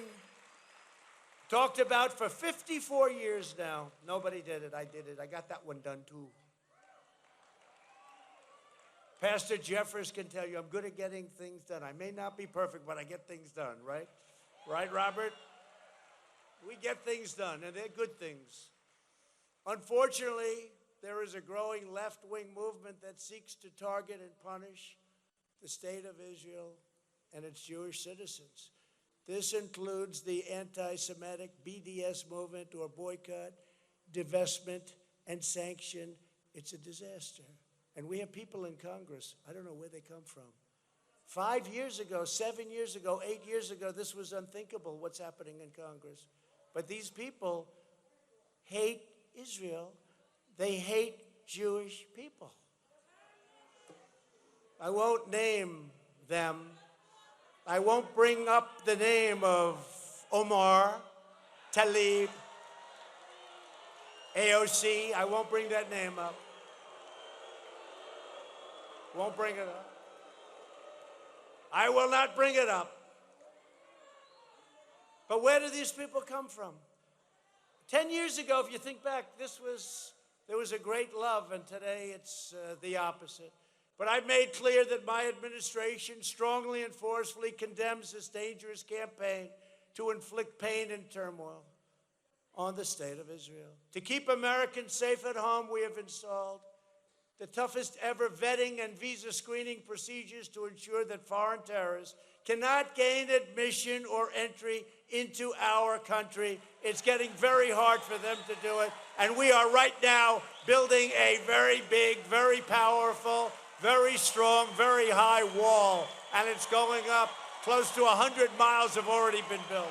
S1: talked about for 54 years now. Nobody did it. I did it. I got that one done too. Pastor Jeffers can tell you I'm good at getting things done. I may not be perfect, but I get things done, right? Right, Robert? We get things done, and they're good things. Unfortunately, there is a growing left-wing movement that seeks to target and punish the state of Israel and its Jewish citizens. This includes the anti-Semitic BDS movement, or boycott, divestment, and sanction. It's a disaster. And we have people in Congress, I don't know where they come from. 5 years ago, 7 years ago, 8 years ago, this was unthinkable, what's happening in Congress. But these people hate Israel. They hate Jewish people. I won't name them. I won't bring up the name of Omar, Talib, AOC. I won't bring that name up. Won't bring it up. I will not bring it up. But where do these people come from? 10 years ago, if you think back, there was a great love, and today it's the opposite. But I've made clear that my administration strongly and forcefully condemns this dangerous campaign to inflict pain and turmoil on the state of Israel. To keep Americans safe at home, we have installed the toughest ever vetting and visa screening procedures to ensure that foreign terrorists cannot gain admission or entry into our country. It's getting very hard for them to do it. And we are right now building a very big, very powerful, very strong, very high wall. And it's going up. Close to 100 miles have already been built.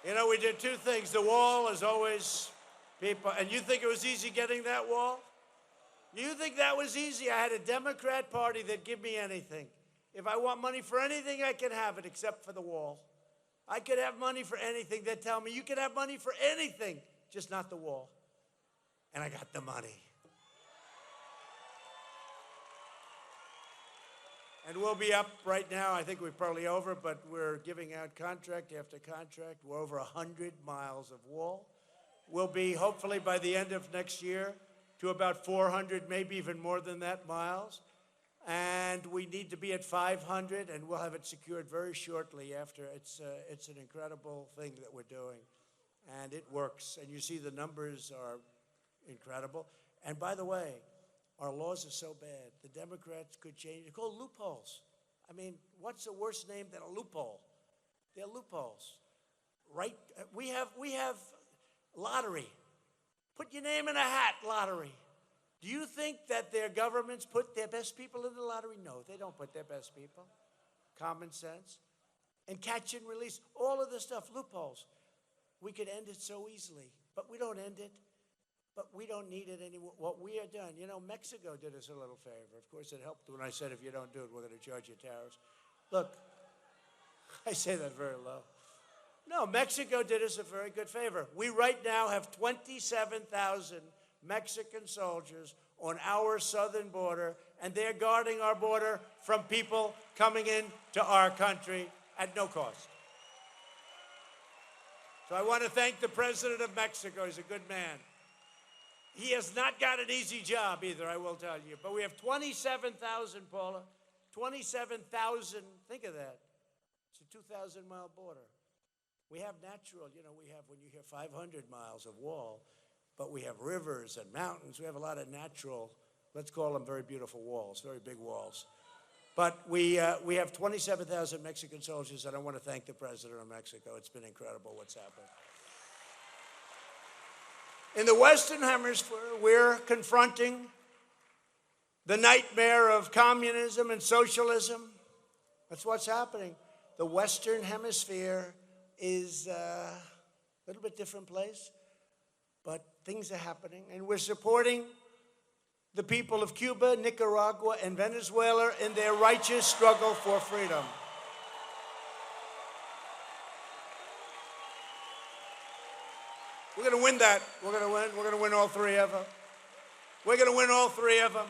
S1: You know, we did two things. The wall is always people, and you think it was easy getting that wall? You think that was easy? I had a Democrat Party that'd give me anything. If I want money for anything, I can have it except for the wall. I could have money for anything. They'd tell me, you can have money for anything, just not the wall. And I got the money. And we'll be up right now. I think we're probably over, but we're giving out contract after contract. We're over 100 miles of wall. We'll be, hopefully, by the end of next year, to about 400, maybe even more than that, miles. And we need to be at 500, and we'll have it secured very shortly after. It's an incredible thing that we're doing, and it works. And you see the numbers are incredible. And by the way, our laws are so bad. The Democrats could change. They're called loopholes. I mean, what's a worse name than a loophole? They're loopholes, right? We have lottery. Put your name in a hat, lottery. Do you think that their governments put their best people in the lottery? No, they don't put their best people. Common sense. And catch and release, all of this stuff, loopholes. We could end it so easily, but we don't end it. But we don't need it anymore. What we are done, you know, Mexico did us a little favor. Of course, it helped when I said, if you don't do it, we're going to charge you tariffs. Look, I say that very low. No, Mexico did us a very good favor. We right now have 27,000 Mexican soldiers on our southern border, and they're guarding our border from people coming into our country at no cost. So I want to thank the President of Mexico. He's a good man. He has not got an easy job either, I will tell you. But we have 27,000, Paula. 27,000, think of that. It's a 2,000-mile border. We have natural, you know, we have, when you hear 500 miles of wall, but we have rivers and mountains. We have a lot of natural, let's call them very beautiful walls, very big walls. But we have 27,000 Mexican soldiers, and I want to thank the President of Mexico. It's been incredible what's happened. In the Western Hemisphere, we're confronting the nightmare of communism and socialism. That's what's happening. The Western Hemisphere is a little bit different place, but things are happening. And we're supporting the people of Cuba, Nicaragua, and Venezuela in their righteous struggle for freedom. We're going to win that. We're going to win. We're going to win all three of them. We're going to win all three of them.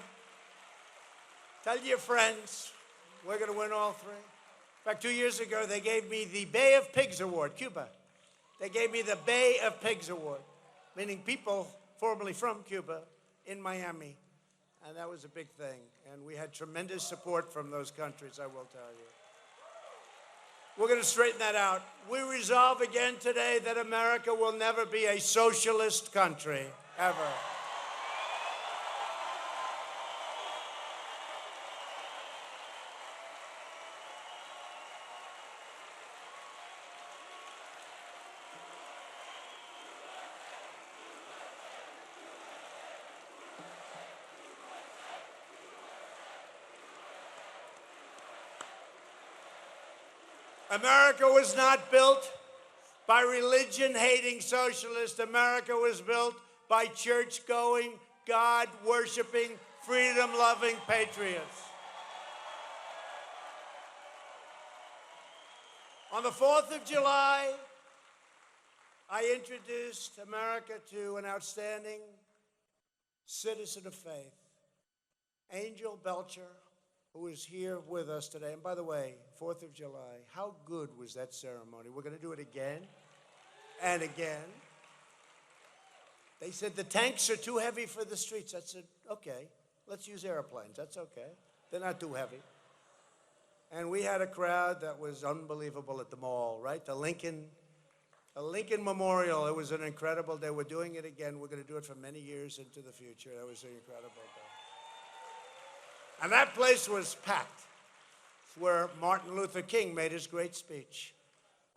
S1: Tell your friends, we're going to win all three. In fact, 2 years ago, they gave me the Bay of Pigs Award, Cuba. They gave me the Bay of Pigs Award, meaning people formerly from Cuba in Miami. And that was a big thing. And we had tremendous support from those countries, I will tell you. We're going to straighten that out. We resolve again today that America will never be a socialist country, ever. America was not built by religion-hating socialists. America was built by church-going, God-worshiping, freedom-loving patriots. On the 4th of July, I introduced America to an outstanding citizen of faith, Angel Belcher, who is here with us today. And by the way, 4th of July, how good was that ceremony? We're going to do it again and again. They said the tanks are too heavy for the streets. I said, okay, let's use airplanes. That's okay. They're not too heavy. And we had a crowd that was unbelievable at the mall, right? The Lincoln Memorial. It was an incredible day. We're doing it again. We're going to do it for many years into the future. That was an incredible day. And that place was packed. It's where Martin Luther King made his great speech.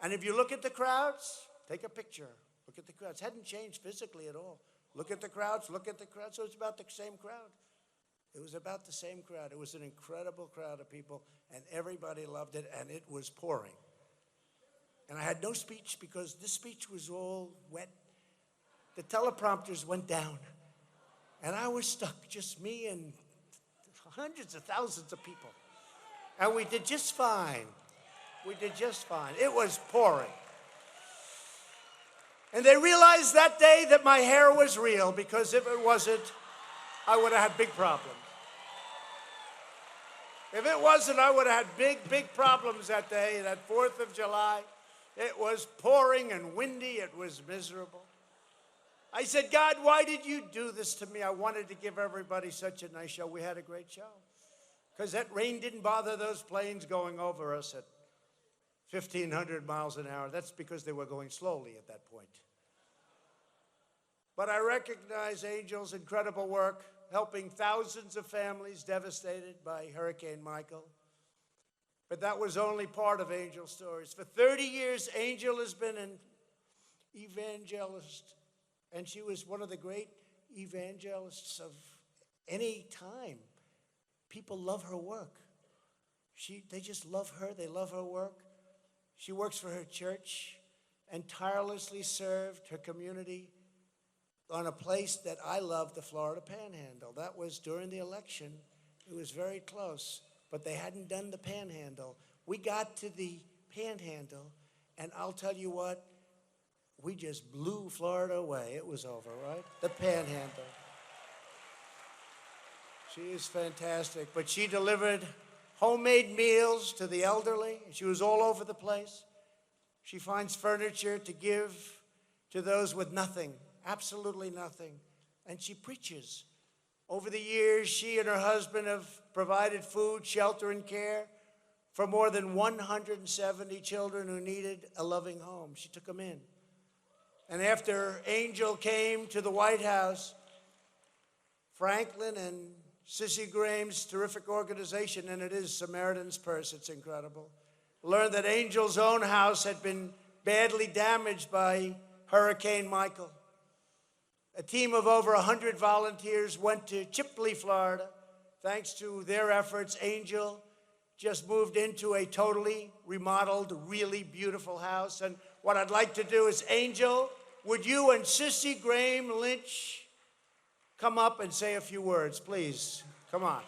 S1: And if you look at the crowds, take a picture. Look at the crowds. It hadn't changed physically at all. Look at the crowds, look at the crowds. So it's about the same crowd. It was about the same crowd. It was an incredible crowd of people, and everybody loved it, and it was pouring. And I had no speech because this speech was all wet. The teleprompters went down, and I was stuck, just me and hundreds of thousands of people. And we did just fine. We did just fine. It was pouring. And they realized that day that my hair was real, because if it wasn't, I would have had big problems. If it wasn't, I would have had big, big problems that day, that 4th of July. It was pouring and windy. It was miserable. I said, God, why did you do this to me? I wanted to give everybody such a nice show. We had a great show. Because that rain didn't bother those planes going over us at 1,500 miles an hour. That's because they were going slowly at that point. But I recognize Angel's incredible work, helping thousands of families devastated by Hurricane Michael. But that was only part of Angel's stories. For 30 years, Angel has been an evangelist. And she was one of the great evangelists of any time. People love her work. They just love her. They love her work. She works for her church and tirelessly served her community on a place that I love, the Florida Panhandle. That was during the election. It was very close, but they hadn't done the Panhandle. We got to the Panhandle, and I'll tell you what, we just blew Florida away. It was over, right? The Panhandle. She is fantastic. But she delivered homemade meals to the elderly. She was all over the place. She finds furniture to give to those with nothing, absolutely nothing. And she preaches. Over the years, she and her husband have provided food, shelter, and care for more than 170 children who needed a loving home. She took them in. And after Angel came to the White House, Franklin and Sissy Graham's terrific organization, and it is Samaritan's Purse, it's incredible, learned that Angel's own house had been badly damaged by Hurricane Michael. A team of over 100 volunteers went to Chipley, Florida. Thanks to their efforts, Angel just moved into a totally remodeled, really beautiful house. And what I'd like to do is, Angel, would you and Sissy Graham Lynch come up and say a few words, please? Come on.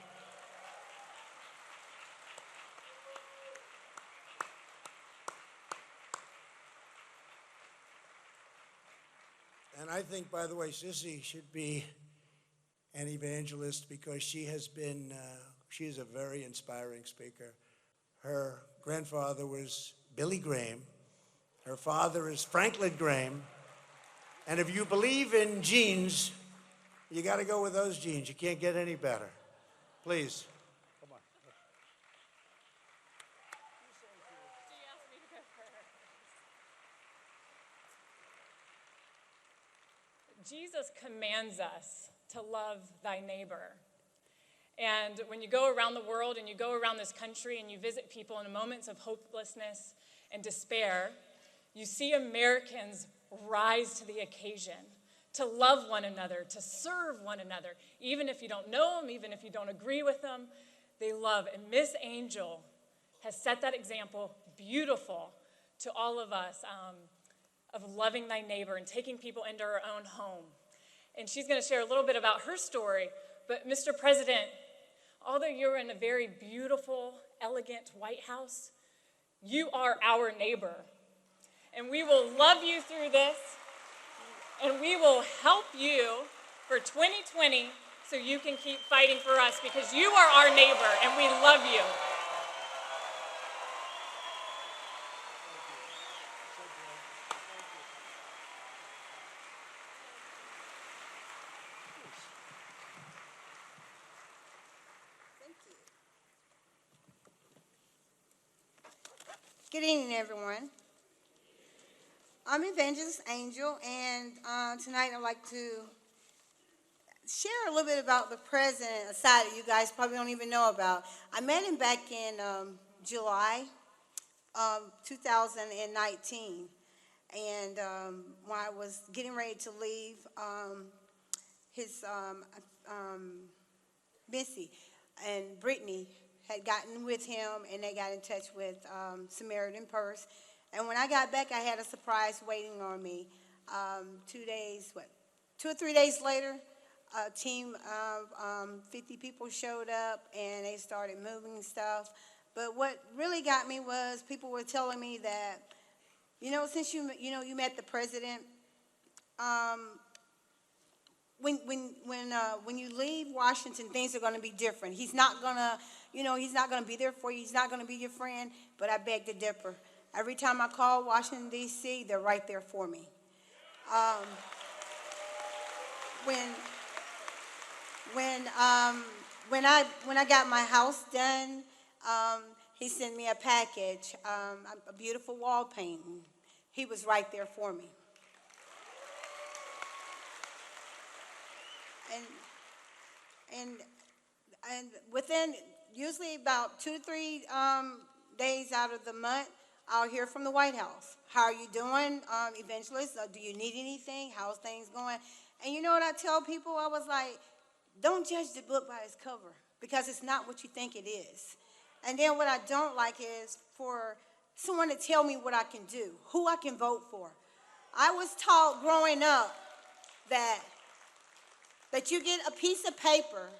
S1: And I think, by the way, Sissy should be an evangelist because she has been, she's a very inspiring speaker. Her grandfather was Billy Graham. Her father is Franklin Graham. And if you believe in genes, you got to go with those genes. You can't get any better. Please. Come on.
S4: Jesus commands us to love thy neighbor. And when you go around the world and you go around this country and you visit people in moments of hopelessness and despair, you see Americans rise to the occasion to love one another, to serve one another. Even if you don't know them, even if you don't agree with them, they love. And Miss Angel has set that example beautiful to all of us of loving thy neighbor and taking people into our own home. And she's going to share a little bit about her story. But Mr. President, although you're in a very beautiful, elegant White House, you are our neighbor. And we will love you through this, and we will help you for 2020 so you can keep fighting for us because you are our neighbor, and we love you.
S5: Good evening, everyone. I'm Evangelist Angel, and tonight I'd like to share a little bit about the president, a side that you guys probably don't even know about. I met him back in July 2019, and when I was getting ready to leave, his Missy and Brittany had gotten with him, and they got in touch with Samaritan Purse. And when I got back, I had a surprise waiting on me. 2 or 3 days later, a team of 50 people showed up, and they started moving stuff. But what really got me was people were telling me that, since you met the president, when you leave Washington, things are going to be different. He's not going to, he's not going to be there for you. He's not going to be your friend. But I beg to differ. Every time I call Washington, D.C., they're right there for me. When I got my house done, he sent me a package, a beautiful wall painting. He was right there for me. And within usually about 2 to 3 days out of the month, I'll hear from the White House. How are you doing, Evangelist? Do you need anything? How's things going? And you know what I tell people? I was like, don't judge the book by its cover, because it's not what you think it is. And then what I don't like is for someone to tell me what I can do, who I can vote for. I was taught growing up that you get a piece of paper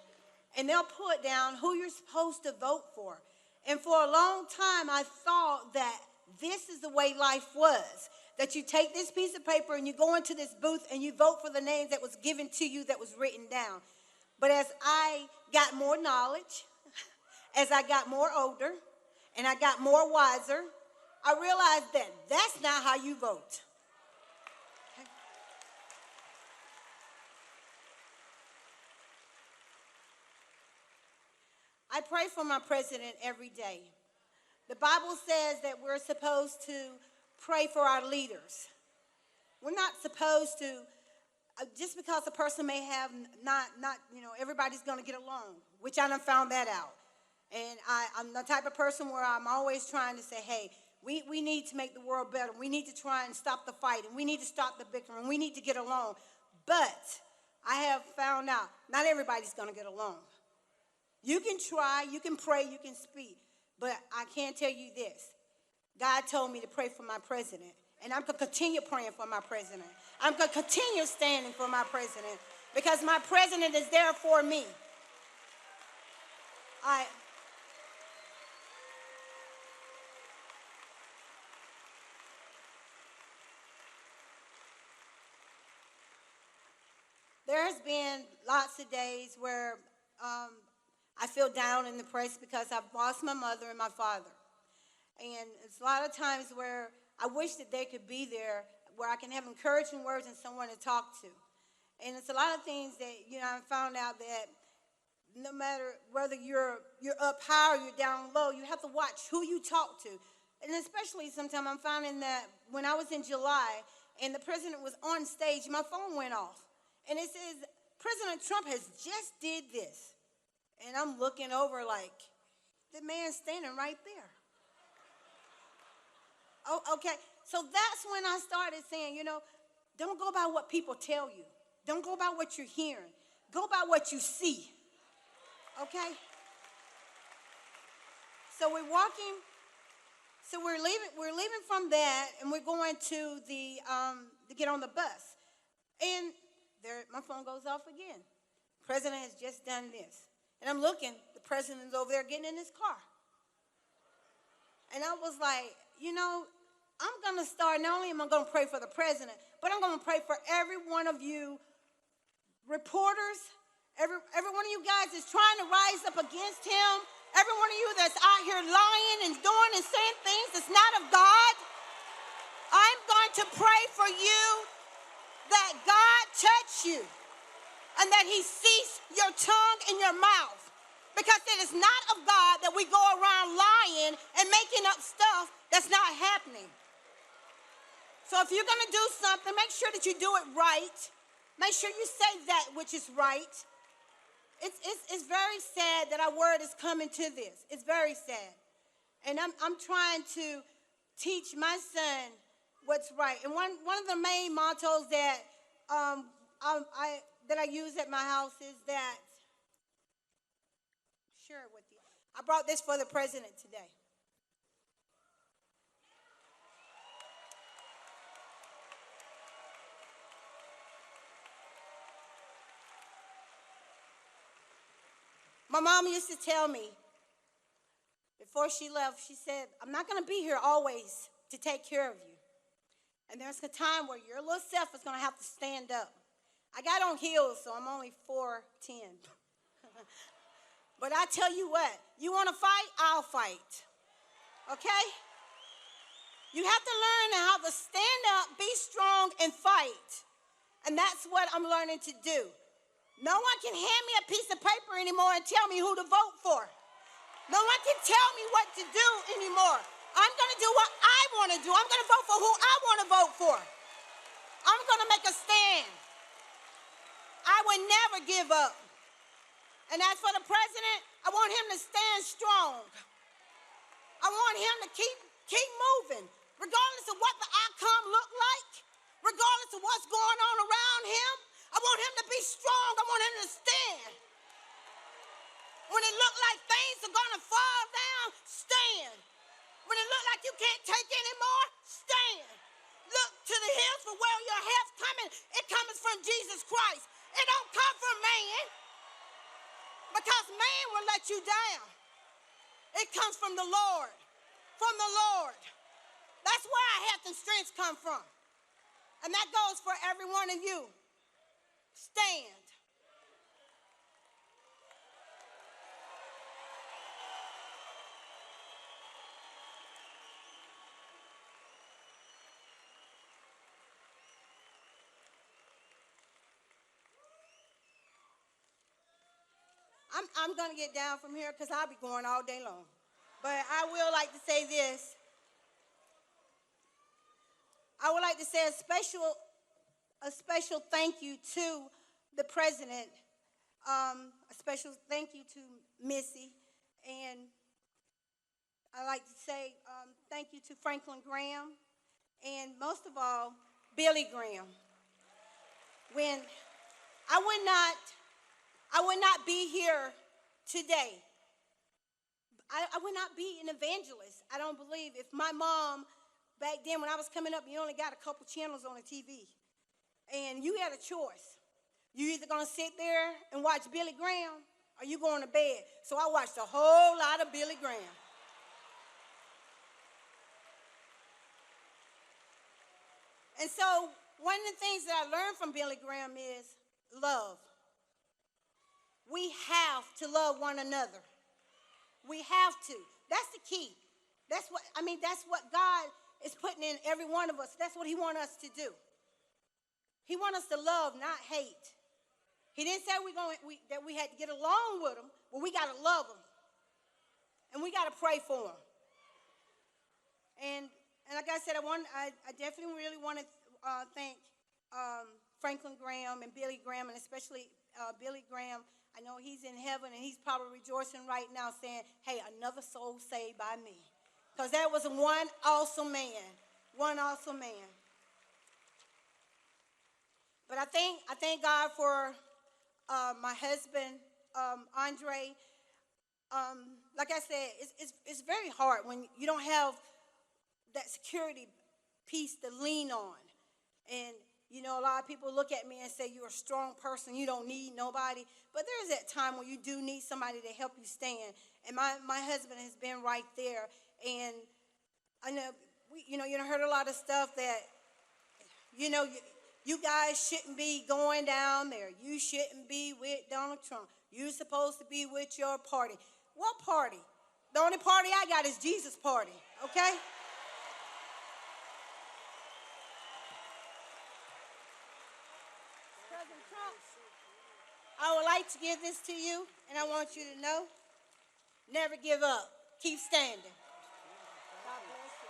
S5: and they'll put down who you're supposed to vote for. And for a long time, I thought that this is the way life was, that you take this piece of paper and you go into this booth and you vote for the name that was given to you, that was written down. But as I got more knowledge, as I got more older, and I got more wiser, I realized that that's not how you vote. I pray for my president every day. The Bible says that we're supposed to pray for our leaders. We're not supposed to, just because a person may have not everybody's going to get along, which I done found that out. And I'm the type of person where I'm always trying to say, hey, we need to make the world better. We need to try and stop the fighting. We need to stop the bickering. We need to get along. But I have found out not everybody's going to get along. You can try, you can pray, you can speak, but I can tell you this. God told me to pray for my president, and I'm going to continue praying for my president. I'm going to continue standing for my president because my president is there for me. There's been lots of days where I feel down and depressed because I've lost my mother and my father. And it's a lot of times where I wish that they could be there, where I can have encouraging words and someone to talk to. And it's a lot of things that, I found out that no matter whether you're up high or you're down low, you have to watch who you talk to. And especially sometimes I'm finding that when I was in July and the president was on stage, my phone went off. And it says, President Trump has just did this. And I'm looking over like, the man's standing right there. Oh, okay. So that's when I started saying, don't go by what people tell you. Don't go by what you're hearing. Go by what you see. Okay? So we're walking, so we're leaving from that, and we're going to get on the bus. And there, my phone goes off again. The president has just done this. And I'm looking, the president's over there getting in his car. And I was like, I'm going to start, not only am I going to pray for the president, but I'm going to pray for every one of you reporters, every one of you guys that's trying to rise up against him, every one of you that's out here lying and doing and saying things that's not of God. I'm going to pray for you that God touch you and that he cease your tongue and your mouth. Because it is not of God that we go around lying and making up stuff that's not happening. So if you're going to do something, make sure that you do it right. Make sure you say that which is right. It's very sad that our word is coming to this. It's very sad. And I'm trying to teach my son what's right. And one of the main mottos that I use at my house is that, share it with you. I brought this for the president today. My mom used to tell me, before she left, she said, I'm not going to be here always to take care of you. And there's a time where your little self is going to have to stand up. I got on heels, so I'm only 4'10". But I tell you what, you want to fight? I'll fight. Okay? You have to learn how to stand up, be strong, and fight. And that's what I'm learning to do. No one can hand me a piece of paper anymore and tell me who to vote for. No one can tell me what to do anymore. I'm going to do what I want to do. I'm going to vote for who I want to vote for. I'm going to make a stand. I will never give up. And as for the president, I want him to stand strong. I want him to keep moving, regardless of what the outcome look like, regardless of what's going on around him. I want him to be strong. I want him to stand. When it look like things are going to fall down, stand. When it look like you can't take anymore, stand. Look to the hills for where your help's coming. It comes from Jesus Christ. It don't come from man, because man will let you down. It comes from the Lord. From the Lord. That's where our health and strength come from. And that goes for every one of you. Stand. I'm going to get down from here because I'll be going all day long. But I will like to say this. I would like to say a special thank you to the president, a special thank you to Missy, and I'd like to say thank you to Franklin Graham, and most of all, Billy Graham. When I would not be here today. I would not be an evangelist. I don't believe if my mom, back then when I was coming up, you only got a couple channels on the TV. And you had a choice. You either going to sit there and watch Billy Graham or you going to bed. So I watched a whole lot of Billy Graham. And so one of the things that I learned from Billy Graham is love. We have to love one another. We have to. That's the key. That's what God is putting in every one of us. That's what he wants us to do. He wants us to love, not hate. He didn't say that we had to get along with them, but we got to love them. And we got to pray for them. And like I said, I definitely really want to thank Franklin Graham and Billy Graham, and especially Billy Graham. I know he's in heaven, and he's probably rejoicing right now saying, hey, another soul saved by me. Because that was one awesome man. One awesome man. But I thank God for my husband, Andre. Like I said, it's very hard when you don't have that security piece to lean on. And, you know, a lot of people look at me and say, you're a strong person, you don't need nobody. But there's that time when you do need somebody to help you stand. And my husband has been right there. And I know, you heard a lot of stuff that, you guys shouldn't be going down there. You shouldn't be with Donald Trump. You're supposed to be with your party. What party? The only party I got is Jesus' party, okay? President Trump, I would like to give this to you, and I want you to know, never give up. Keep standing. God bless you.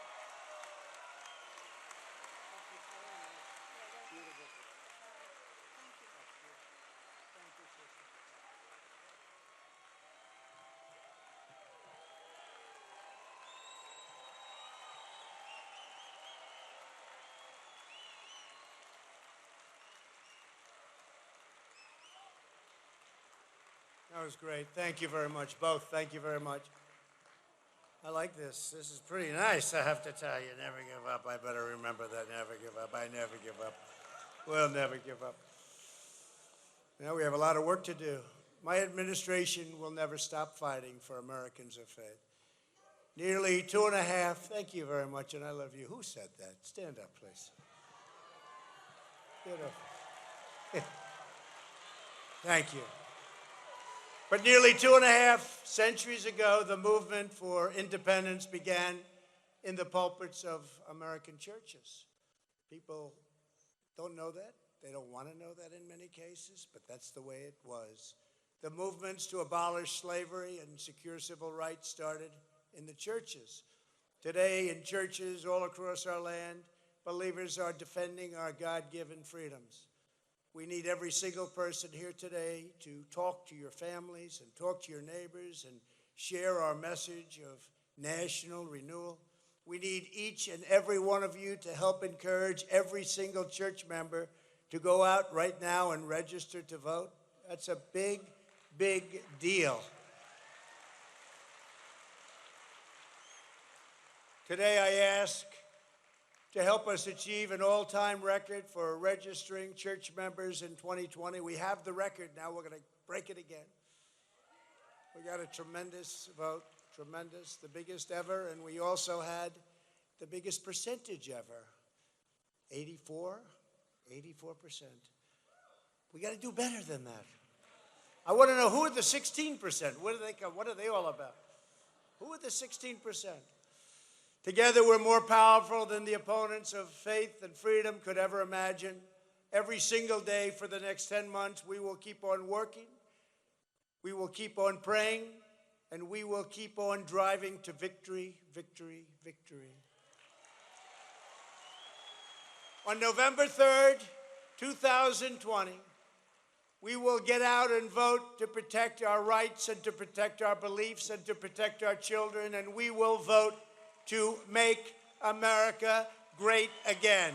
S1: That was great. Thank you very much, both. Thank you very much. I like this. This is pretty nice, I have to tell you. Never give up. I better remember that. Never give up. I never give up. We'll never give up. Now we have a lot of work to do. My administration will never stop fighting for Americans of faith. Nearly 2.5, thank you very much, and I love you. Who said that? Stand up, please. Get up. Thank you. But nearly 2.5 centuries ago, the movement for independence began in the pulpits of American churches. People don't know that. They don't want to know that in many cases, but that's the way it was. The movements to abolish slavery and secure civil rights started in the churches. Today, in churches all across our land, believers are defending our God-given freedoms. We need every single person here today to talk to your families and talk to your neighbors and share our message of national renewal. We need each and every one of you to help encourage every single church member to go out right now and register to vote. That's a big, big deal. Today I ask to help us achieve an all-time record for registering church members in 2020. We have the record now. We're going to break it again. We got a tremendous vote, tremendous, the biggest ever, and we also had the biggest percentage ever, 84%. We got to do better than that. I want to know, who are the 16%? What are they all about? Who are the 16%? Together, we're more powerful than the opponents of faith and freedom could ever imagine. Every single day for the next 10 months, we will keep on working, we will keep on praying, and we will keep on driving to victory, victory, victory. On November 3rd, 2020, we will get out and vote to protect our rights and to protect our beliefs and to protect our children, and we will vote to make America great again.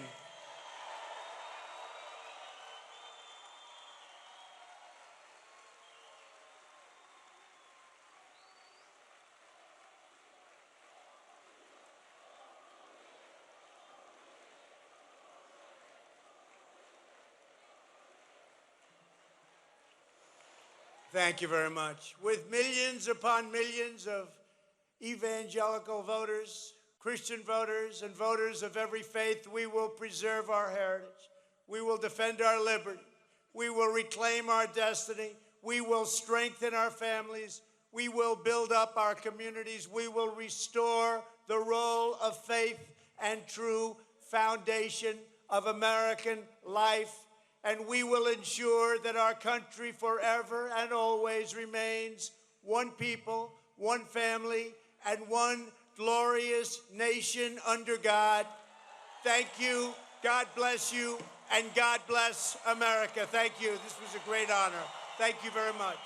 S1: Thank you very much. With millions upon millions of evangelical voters, Christian voters, and voters of every faith, we will preserve our heritage. We will defend our liberty. We will reclaim our destiny. We will strengthen our families. We will build up our communities. We will restore the role of faith and true foundation of American life. And we will ensure that our country forever and always remains one people, one family, and one glorious nation under God. Thank you. God bless you. And God bless America. Thank you. This was a great honor. Thank you very much.